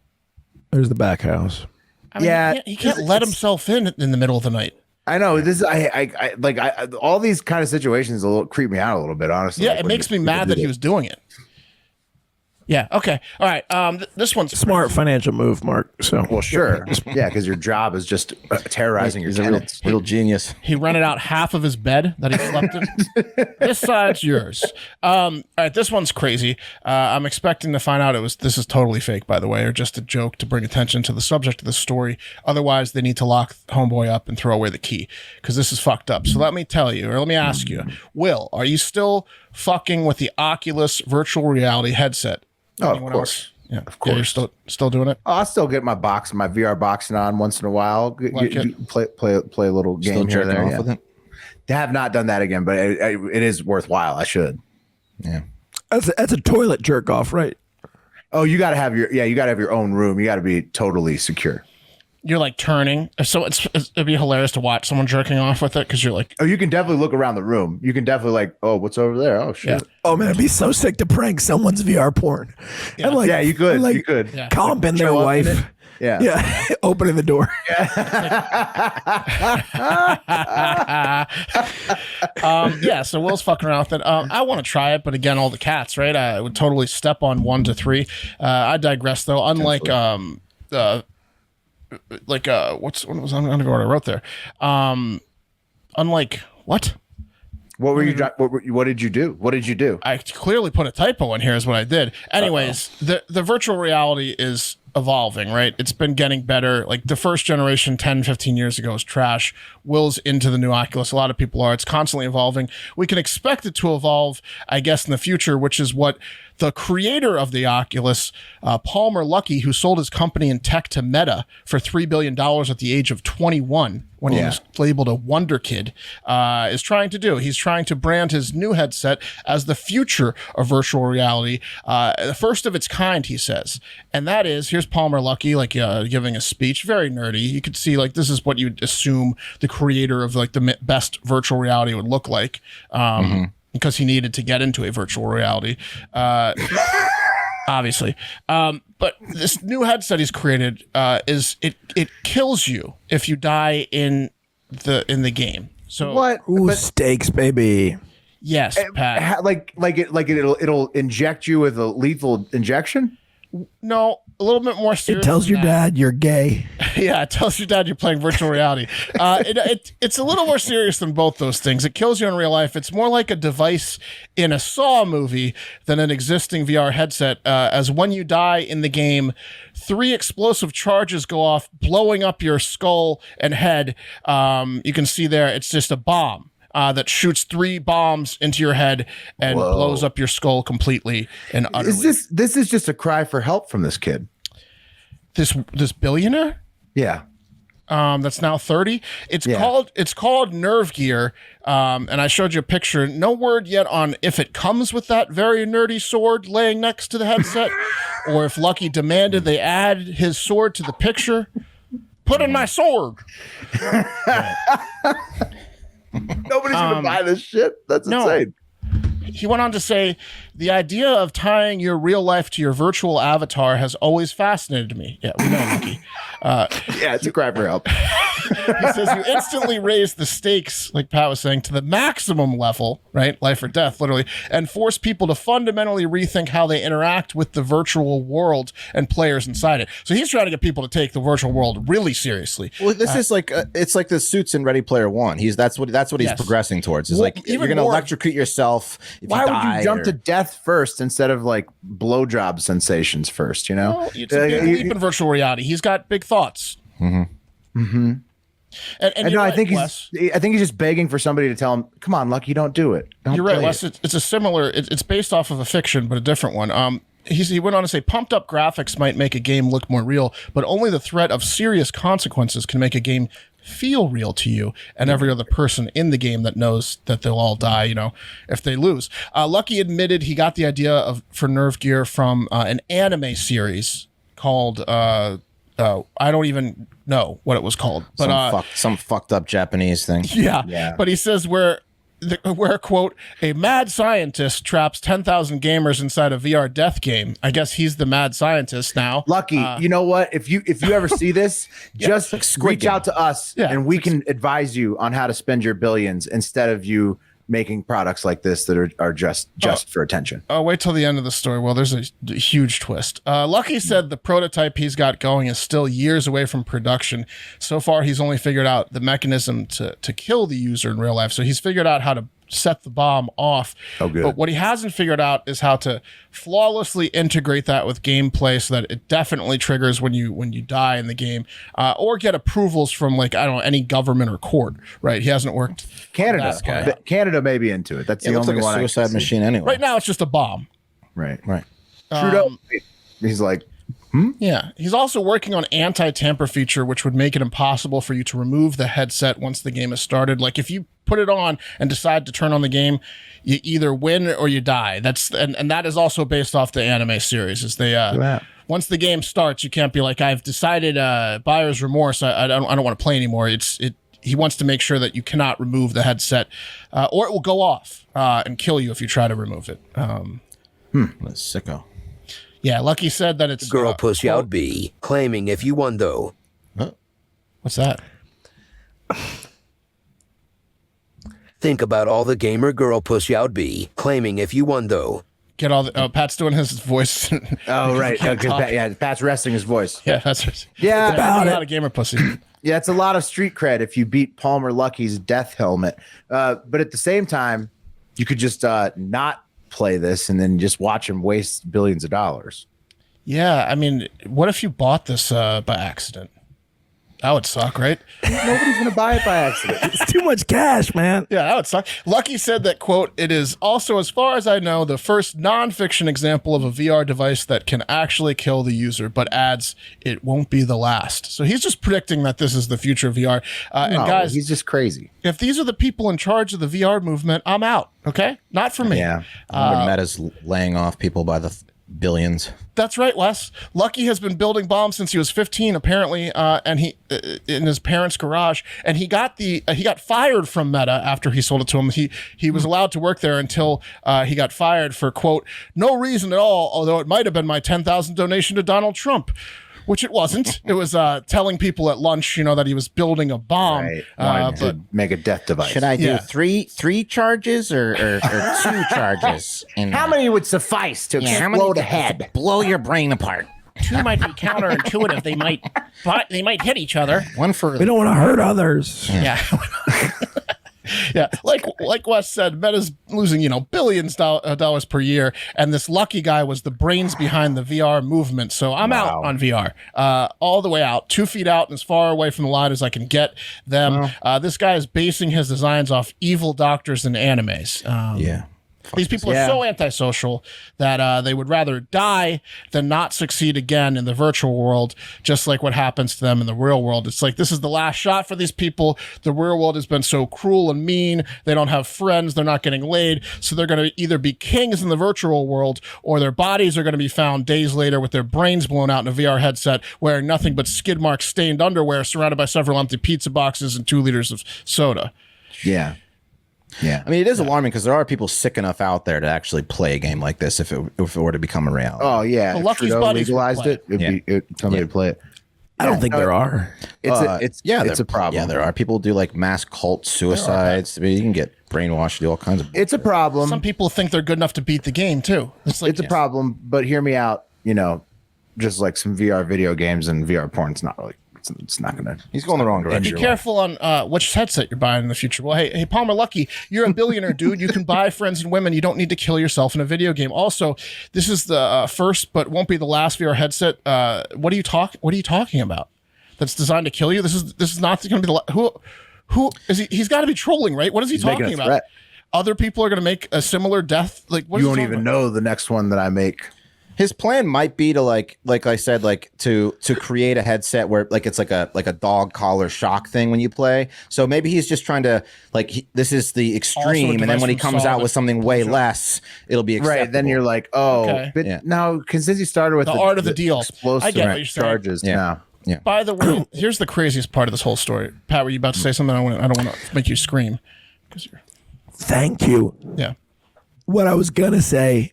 There's the back house. I mean, Yeah, he can't let himself in the middle of the night. I know this. I all these kind of situations creep me out a little bit, honestly. Yeah, Like it when makes me people mad do that he was doing it. Yeah. Okay. All right. This one's Smart financial move, Mark. So Well, sure, yeah, because your job is just terrorizing your He's a tenants. real genius. He rented out half of his bed that he slept in. This side's yours. All right, this one's crazy. I'm expecting to find out this is totally fake, by the way, or just a joke to bring attention to the subject of the story. Otherwise, they need to lock homeboy up and throw away the key because this is fucked up. So let me tell you, or let me ask you, Will, are you still fucking with the Oculus virtual reality headset? Oh, of Anyone course. else? Yeah, Of course. you're still doing it. I'll still get my VR boxing on once in a while. Play a little game Still here or jerking there. off Yeah. with it. I have not done that again, but it is worthwhile. I should. Yeah. that's a toilet jerk off, right? Oh, you got to have your own room. You got to be totally secure. You're like turning. So it'd be hilarious to watch someone jerking off with it because you're like, Oh, you can definitely look around the room. You can definitely like, oh, what's over there? Oh, shit. Yeah. Oh man, it'd be so sick to prank someone's VR porn. Yeah. And like, Yeah, you could. Like, You could. Yeah. comping their Show up in wife. it. Yeah. Yeah, opening the door. yeah, so Will's fucking around with it. I want to try it, but again, all the cats, right? I would totally step on 1 to 3. I digress, though. Unlike what was I'm gonna go what I wrote there. Unlike what? What were you? What did you do? What did you do? I clearly put a typo in here. Is what I did. Anyways, the virtual reality is evolving, right? It's been getting better. Like the first generation 10, 15 years ago was trash. Will's into the new Oculus. A lot of people are. It's constantly evolving. We can expect it to evolve, I guess, in the future, which is what the creator of the Oculus, Palmer Luckey, who sold his company in tech to Meta for $3 billion at the age of 21 when he was labeled a wonder kid, is trying to do. He's trying to brand his new headset as the future of virtual reality, the first of its kind, he says. And that is, here's Palmer Luckey, like giving a speech, very nerdy. You could see like this is what you'd assume the creator of like the best virtual reality would look like. Because he needed to get into a virtual reality, obviously. But this new headset he's created it kills you if you die in the game. So What? Ooh, stakes, baby. yes, Pat. It'll inject you with a lethal injection. No, a little bit more serious. It tells than your that. dad you're gay. Yeah, it tells your dad you're playing virtual reality. It's a little more serious than both those things. It kills you in real life. It's more like a device in a Saw movie than an existing VR headset, as when you die in the game, 3 explosive charges go off, blowing up your skull and head. You can see there, it's just a bomb. That shoots 3 bombs into your head and blows up your skull completely and utterly. This is just a cry for help from this kid? This billionaire? Yeah. That's now 30. It's called Nerve Gear. And I showed you a picture. No word yet on if it comes with that very nerdy sword laying next to the headset, or if Luckey demanded they add his sword to the picture. Put in my sword. Nobody's gonna buy this shit. That's insane. He went on to say, the idea of tying your real life to your virtual avatar has always fascinated me. Yeah, we know, Luckey. Yeah, it's a cry for help. He says you instantly raise the stakes, like Pat was saying, to the maximum level, right? Life or death, literally, and force people to fundamentally rethink how they interact with the virtual world and players inside it. So he's trying to get people to take the virtual world really seriously. Well, this is like it's like the suits in Ready Player One. That's what he's progressing towards. Is like you're going to electrocute yourself. If Why you would die you jump to death first instead of like blowjob sensations first? You know, well, it's a big leap in virtual reality. He's got big thoughts. And no, I think he's just begging for somebody to tell him, "Come on, Lucky, don't do it." You're right, Wes. It's a similar. It's based off of a fiction, but a different one. He went on to say, pumped up graphics might make a game look more real, but only the threat of serious consequences can make a game feel real to you and every other person in the game that knows that they'll all die, if they lose. Luckey admitted he got the idea for Nerve Gear from an anime series called I don't even know what it was called, but some fucked up Japanese thing. Yeah. But he says where quote, a mad scientist traps 10,000 gamers inside a VR death game. I guess he's the mad scientist now. Lucky, you know what? If you ever see this, just reach out to us and we can advise you on how to spend your billions instead of you making products like this that are just for attention. Oh, wait till the end of the story. Well, there's a huge twist. Luckey said the prototype he's got going is still years away from production. So far, he's only figured out the mechanism to kill the user in real life. So he's figured out how to set the bomb off. Oh, good. But what he hasn't figured out is how to flawlessly integrate that with gameplay so that it definitely triggers when you die in the game, or get approvals from any government or court. Right? He hasn't worked. Canada may be into it. That's the only like one. A suicide machine anyway. Right now, it's just a bomb. Right. Trudeau. He's like. Yeah. He's also working on anti-tamper feature, which would make it impossible for you to remove the headset once the game is started. Like if you put it on and decide to turn on the game, you either win or you die. And that is also based off the anime series. Is once the game starts, you can't be like, I've decided buyer's remorse. I don't want to play anymore. He wants to make sure that you cannot remove the headset, or it will go off and kill you if you try to remove it. That's sicko. Yeah, Luckey said that it's girl pussy out B, claiming if you won though. What's that? Think about all the gamer girl pussy out B, claiming if you won though. Get all the Pat's doing his voice. Oh right, Pat's resting his voice. Yeah, that's about a lot of gamer pussy. Yeah, it's a lot of street cred if you beat Palmer Luckey's death helmet. But at the same time, you could just not play this and then just watch him waste billions of dollars. Yeah, I mean, what if you bought this by accident? That would suck, right? Nobody's gonna buy it by accident. It's too much cash, man. Yeah, that would suck. Lucky said that, quote, it is also, as far as I know, the first nonfiction example of a VR device that can actually kill the user, but adds it won't be the last. So he's just predicting that this is the future of VR. And guys, he's just crazy. if these are the people in charge of the VR movement, I'm out, okay? Not for me. Yeah. Meta's laying off people by the billions. That's right, Wes. Lucky has been building bombs since he was 15, apparently, and he in his parents' garage. And he got fired from Meta after he sold it to him. He was allowed to work there until he got fired for, quote, no reason at all, although it might have been my $10,000 donation to Donald Trump. Which it wasn't. It was telling people at lunch, that he was building a bomb. Right. Wanted to make a death device. Should I do Yeah. three charges or 2 charges? How many would suffice to explode a head? Blow your brain apart. 2 might be counterintuitive. They might hit each other. One for We don't want to hurt others. Yeah. Yeah, like Wes said, Meta's losing billions dollars per year, and this Lucky guy was the brains behind the VR movement. So I'm out on VR, all the way out, 2 feet out, and as far away from the light as I can get them. This guy is basing his designs off evil doctors and animes. yeah. These people are so antisocial that they would rather die than not succeed again in the virtual world, just like what happens to them in the real world. It's like this is the last shot for these people. The real world has been so cruel and mean. They don't have friends. They're not getting laid. So they're going to either be kings in the virtual world or their bodies are going to be found days later with their brains blown out in a VR headset, wearing nothing but skid mark stained underwear, surrounded by several empty pizza boxes and 2 liters of soda. Yeah. Yeah. I mean, it is alarming because there are people sick enough out there to actually play a game like this if it were to become a reality. Oh yeah. Well, If Lucky's Trudeau buddies would legalized play it. It'd somebody to play it. I don't think there are. It's a problem. Yeah, there are people do like mass cult suicides. I mean, you can get brainwashed, do all kinds of. It's a problem. Some people think they're good enough to beat the game too. It's a problem, but hear me out. Just like some VR video games and VR porn, it's not really. It's not gonna. He's going the wrong Be direction. careful on which headset you're buying in the future. Well, hey, Palmer Lucky, you're a billionaire, dude. You can buy friends and women. You don't need to kill yourself in a video game. Also, this is the first, but won't be the last VR headset. What are you talking about? That's designed to kill you. This is not going to be the who is he? He's got to be trolling, right? What is he talking about? Threat. Other people are going to make a similar death. Like what You is he won't talking even about? know the next one that I make. His plan might be to like I said, like to create a headset where like it's like a dog collar shock thing when you play. So maybe he's just trying to this is the extreme, and then when he comes out with something way less, it'll be acceptable. Right. Then you're like, oh, Okay. but Yeah. now since he started with The art of the deal. explosive I get what you're saying. charges now. Yeah. By the way, here's the craziest part of this whole story. Pat, were you about to say something? I don't want to make you scream. 'Cause Thank you. yeah. What I was gonna say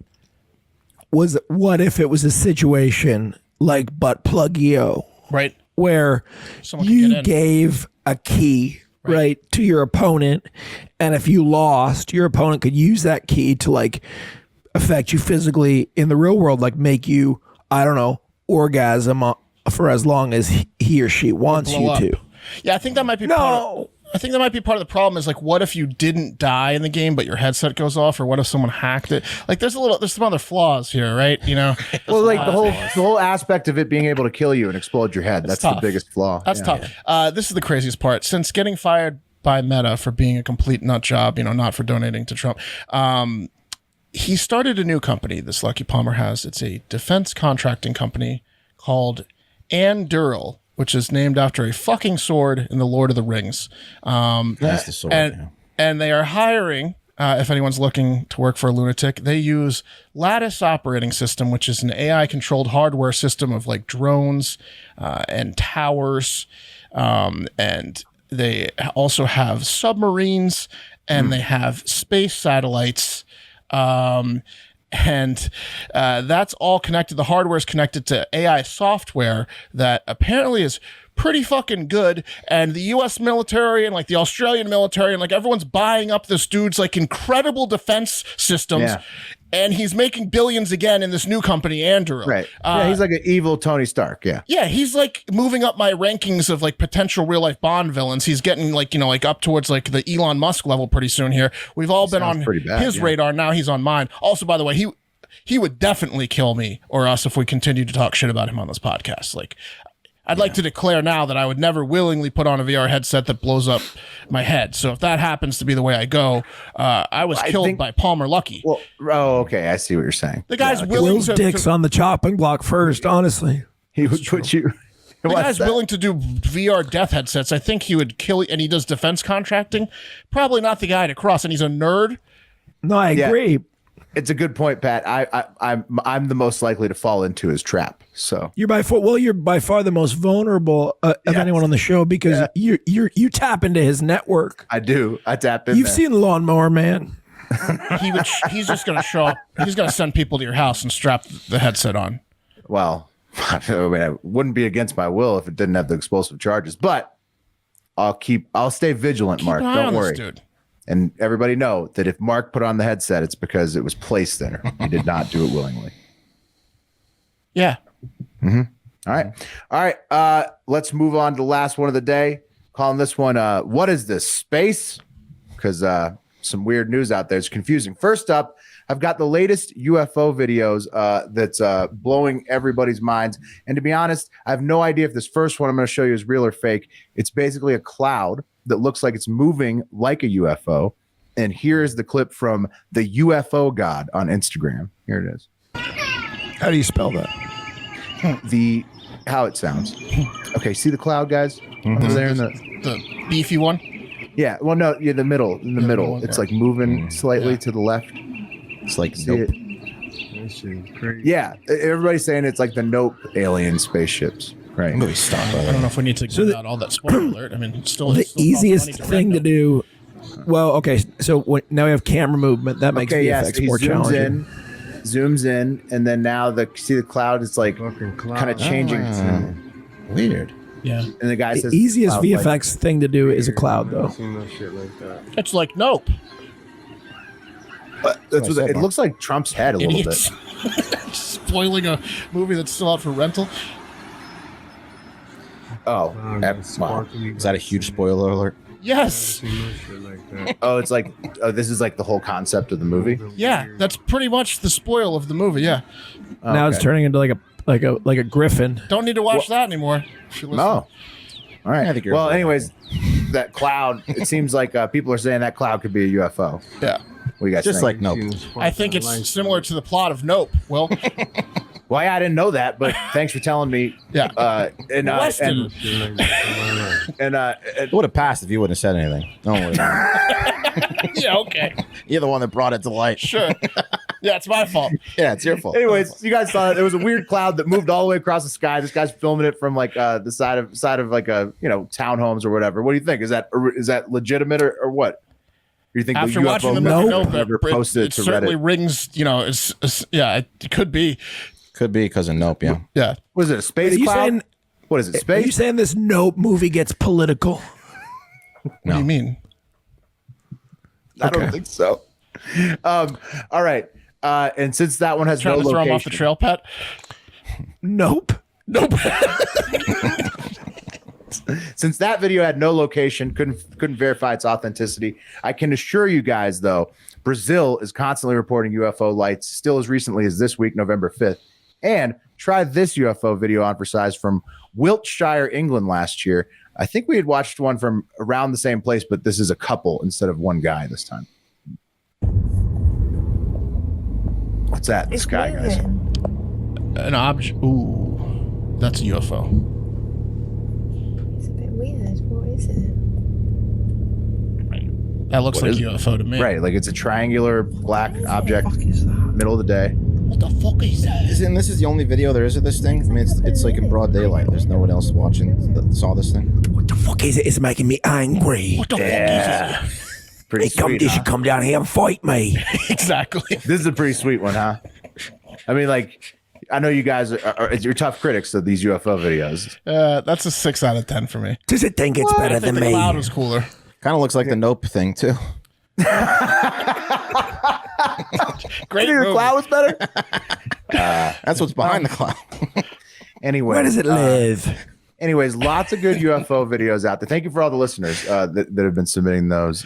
was, what if it was a situation like Butt Plug EO, Right. where Someone could get you in. gave a key right to your opponent, and if you lost, your opponent could use that key to like affect you physically in the real world, like make you, I don't know, orgasm for as long as he or she wants blow you up. to. Yeah, I think that might be I think that might be part of the problem is like, what if you didn't die in the game, but your headset goes off, or what if someone hacked it? Like there's some other flaws here, right? Well, like the whole aspect of it being able to kill you and explode your head. That's the tough. biggest flaw. That's tough. This is the craziest part. Since getting fired by Meta for being a complete nut job, not for donating to Trump, he started a new company, this Lucky Palmer has. It's a defense contracting company called Anduril, which is named after a fucking sword in the Lord of the Rings. That's the sword. And they are hiring, if anyone's looking to work for a lunatic, they use Lattice Operating System, which is an AI-controlled hardware system of like drones and towers. And they also have submarines and they have space satellites. And that's all connected. The hardware is connected to AI software that apparently is pretty fucking good. And the US military and like the Australian military and like everyone's buying up this dude's like incredible defense systems. Yeah. And he's making billions again in this new company, Anduril. Right. Yeah, he's like an evil Tony Stark. Yeah. Yeah, he's like moving up my rankings of like potential real life Bond villains. He's getting like, like up towards like the Elon Musk level pretty soon here. We've all been on pretty bad, his radar. Now he's on mine. Also, by the way, he would definitely kill me or us if we continue to talk shit about him on this podcast. Like, I'd like to declare now that I would never willingly put on a VR headset that blows up my head. So if that happens to be the way I go, I was killed by Palmer Luckey. Well, okay, I see what you're saying. The guy's willing Will's dick's on the chopping block first, honestly. He would put you. The guy's willing to do VR death headsets. I think he would kill, and he does defense contracting. Probably not the guy to cross, and he's a nerd. No, I agree. It's a good point, Pat. I'm the most likely to fall into his trap. So You're by far the most vulnerable of anyone on the show because you tap into his network. I do. I tap in. You've seen Lawnmower Man. He's just going to show up. He's going to send people to your house and strap the headset on. Well, I mean, I wouldn't be against my will if it didn't have the explosive charges, but I'll stay vigilant, Mark. Don't worry. Dude. And everybody know that if Mark put on the headset, it's because it was placed there. He did not do it willingly. Yeah. Mm-hmm. All right. Let's move on to the last one of the day. Calling this one, what is this, space? Because some weird news out there. It's confusing. First up, I've got the latest UFO videos that's blowing everybody's minds. And to be honest, I have no idea if this first one I'm going to show you is real or fake. It's basically a cloud that looks like it's moving like a UFO. And here's the clip from the UFO God on Instagram. Here it is. How do you spell that? How it sounds. Okay, see the cloud, guys? Mm-hmm. Over there in the beefy one? Yeah, well, no, yeah, the middle. In the middle. It's like moving slightly to the left. It's like Nope. That shit's crazy. Yeah, everybody's saying it's like the Nope alien spaceships. Right. Movie stop. I don't know if we need to give out all that spoiler alert. I mean, it's still The still easiest funny thing to rent do. Well, okay, so now we have camera movement. That makes VFX he more challenging. zooms in, and then now see the cloud is like kind of changing. Weird. Yeah. And the guy The says easiest cloud, VFX thing to do is a cloud, I've never though. seen no shit like that. It's like Nope. That's what it looks like Trump's head a little Idiots. bit. Spoiling a movie that's still out for rental. Oh, wow. Is that a huge spoiler alert? Yes. Oh, it's like this is like the whole concept of the movie. Yeah, that's pretty much the spoil of the movie. Yeah. Now it's turning into like a griffin. Don't need to watch that anymore. No. All right. I think you're Well, right. anyways, that cloud. It seems like people are saying that cloud could be a UFO. Yeah. What do you guys Just think? like Nope. I think it's similar to the plot of Nope. Well, Well, I didn't know that, but thanks for telling me. yeah. Weston. It would have passed if you wouldn't have said anything. Don't worry. Yeah, okay. You're the one that brought it to light. Sure. Yeah, it's my fault. Yeah, it's your fault. Anyways, you guys saw it. There was a weird cloud that moved all the way across the sky. This guy's filming it from like the side of like a townhomes or whatever. What do you think? Is that legitimate or what? Or you think After the watching UFO the movie Nope, never posted it to certainly Reddit? rings, yeah, it could be. Could be because of Nope, yeah. Yeah. Was it a space Are you cloud? saying- What is it? Are Space? you saying this Nope movie gets political? What do you mean? I don't think so. All right. And since that one has Trying no to throw him off the location, trail, Pat? Nope. Nope. since that video had no location, couldn't verify its authenticity, I can assure you guys though, Brazil is constantly reporting UFO lights, still as recently as this week, November 5th. And try this UFO video on for size from Wiltshire, England last year. I think we had watched one from around the same place, but this is a couple instead of one guy this time. What's that? The sky, guys. An object. Ooh, that's a UFO. It's a bit weird. What is it? That looks What like is it? UFO to me. Right, like it's a triangular black object, middle of the day. What the fuck is that? And this is the only video there is of this thing? I mean, it's like in broad daylight. There's no one else watching that saw this thing. What the fuck is it? It's making me angry. What the fuck is Pretty sweet, You huh? should come down here and fight me. it? Exactly. This is a pretty sweet one, huh? I mean, like, I know you guys you're tough critics of these UFO videos. That's a 6 out of 10 for me. Does it think it's I better think than the me? cloud was cooler. Kind of looks like the Nope thing, too. Great The movie. cloud was better. That's what's behind the cloud. Anyway, Where does it live? Anyways, lots of good UFO videos out there. Thank you for all the listeners that have been submitting those.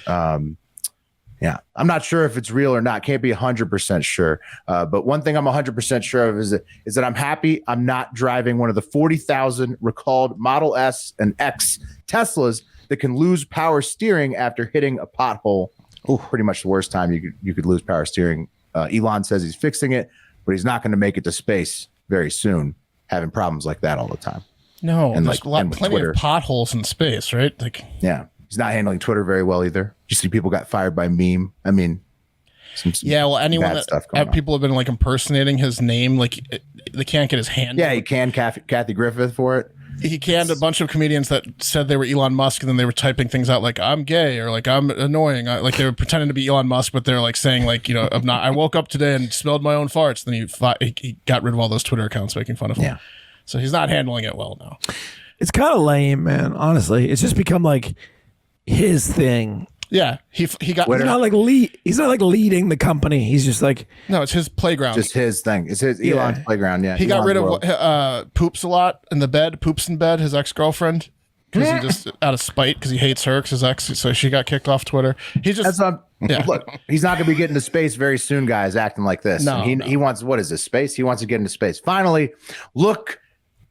Yeah, I'm not sure if it's real or not. Can't be 100% sure. But one thing I'm 100% sure of is that I'm happy I'm not driving one of the 40,000 recalled Model S and X Teslas that can lose power steering after hitting a pothole. Oh, pretty much the worst time you could lose power steering. Elon says he's fixing it, but he's not going to make it to space very soon, having problems like that all the time. No, and like plenty of potholes in space, right? Like, yeah. He's not handling Twitter very well either. You see people got fired by meme. I mean, some well, anyone that people have been like impersonating his name, like they can't get his hand. Yeah, he canned Kathy Griffith for it. He canned a bunch of comedians that said they were Elon Musk, and then they were typing things out like "I'm gay" or like "I'm annoying." Like they were pretending to be Elon Musk, but they're like saying like, you know, "I'm not." I woke up today and smelled my own farts. Then he got rid of all those Twitter accounts making fun of him. Yeah, so he's not handling it well now. It's kind of lame, man. Honestly, it's just become like his thing. Yeah, he got. He's not like leading the company. He's just like, no, it's his playground. Just his thing. It's his Elon's playground. Yeah, he got rid of poops a lot in the bed. Poops in bed. His ex-girlfriend, because he just out of spite because he hates her because his ex. So she got kicked off Twitter. He just look. He's not going to be getting to space very soon, guys. Acting like this. No, he wants, what is this, space? He wants to get into space. Finally, look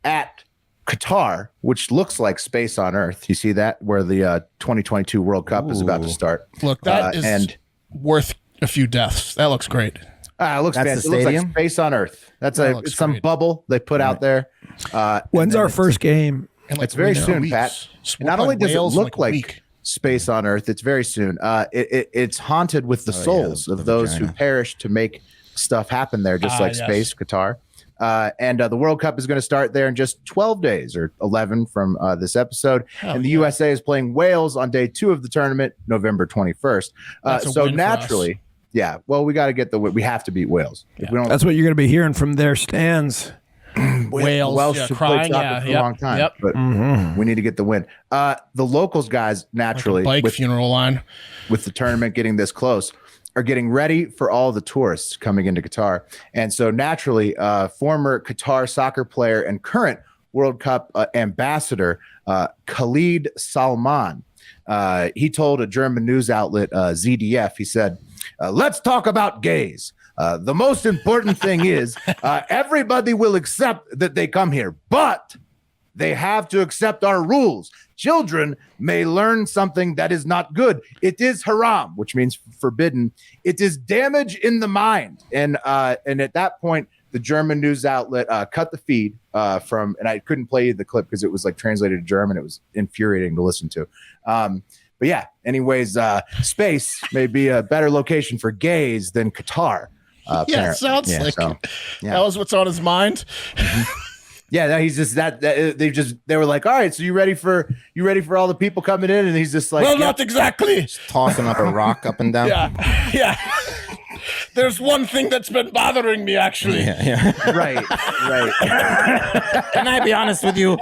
at Qatar, which looks like space on Earth. You see that, where the 2022 World Cup is about to start. Look, that is worth a few deaths. That looks great. It looks fantastic. It looks like space on Earth. That's it's some bubble they put out there. When's our first game? It's very soon, Pat. Not only does it look like space on Earth, it's very soon. It's haunted with the souls of those who perished to make stuff happen there, just like space, Qatar. And the World Cup is going to start there in just 12 days or 11 from this episode. And the USA is playing Wales on day 2 of the tournament, November 21st. So naturally, well, we got to get we have to beat Wales. If we don't, that's what you're going to be hearing from their stands. Wales should play soccer for a long time, but we need to get the win. The locals guys, naturally, like a bike funeral line, with the tournament getting this close, are getting ready for all the tourists coming into Qatar. And so naturally, former Qatar soccer player and current World Cup ambassador, Khalid Salman, he told a German news outlet, ZDF, he said, let's talk about gays. The most important thing is everybody will accept that they come here, but they have to accept our rules. Children may learn something that is not good. It is haram, which means forbidden. It is damage in the mind. And at that point, the German news outlet cut the feed from, and I couldn't play the clip because it was like translated to German. It was infuriating to listen to. But yeah, anyways, space may be a better location for gays than Qatar. It sounds like that was what's on his mind. Yeah, he's just they were like, all right, so you ready for all the people coming in? And he's just like, well, not exactly. Just tossing up a rock up and down. Yeah. There's one thing that's been bothering me, actually. Yeah. Right. Can I be honest with you?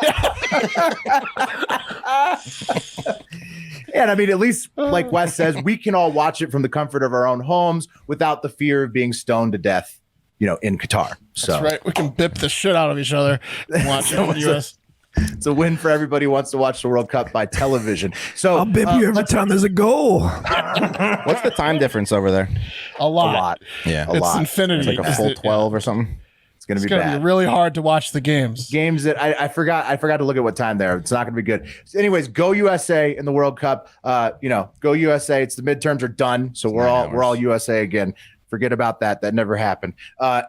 And I mean, at least like Wes says, we can all watch it from the comfort of our own homes without the fear of being stoned to death, in Qatar. So that's right. We can bip the shit out of each other and watch it in the US. It's a win for everybody who wants to watch the World Cup by television. So I'll bip you every time there's a goal. What's the time difference over there? A lot. Yeah. It's infinity. It's like a full 12 or something. It's going to be really hard to watch the games. Games that I forgot to look at what time there. It's not going to be good. So anyways, go USA in the World Cup. Go USA. It's the midterms are done, so we're all USA again. Forget about that. That never happened.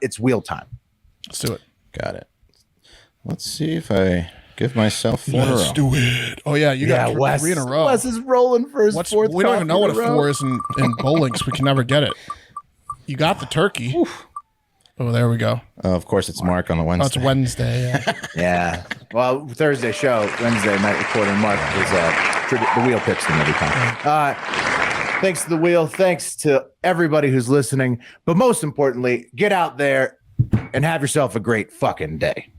It's wheel time. Let's do it. Got it. Let's see if I give myself 4 in a row. Let's do it. Oh yeah, you got 3 in a row. Wes is rolling for his fourth. We don't even know what a 4 is in bowling, so we can never get it. You got the turkey. Oof. Oh, there we go. Of course, it's Mark on a Wednesday. Oh, it's Wednesday. Yeah. Yeah. Well, Thursday show, Wednesday night recording. Mark is the wheel picks them every time. Thanks to the wheel. Thanks to everybody who's listening. But most importantly, get out there and have yourself a great fucking day.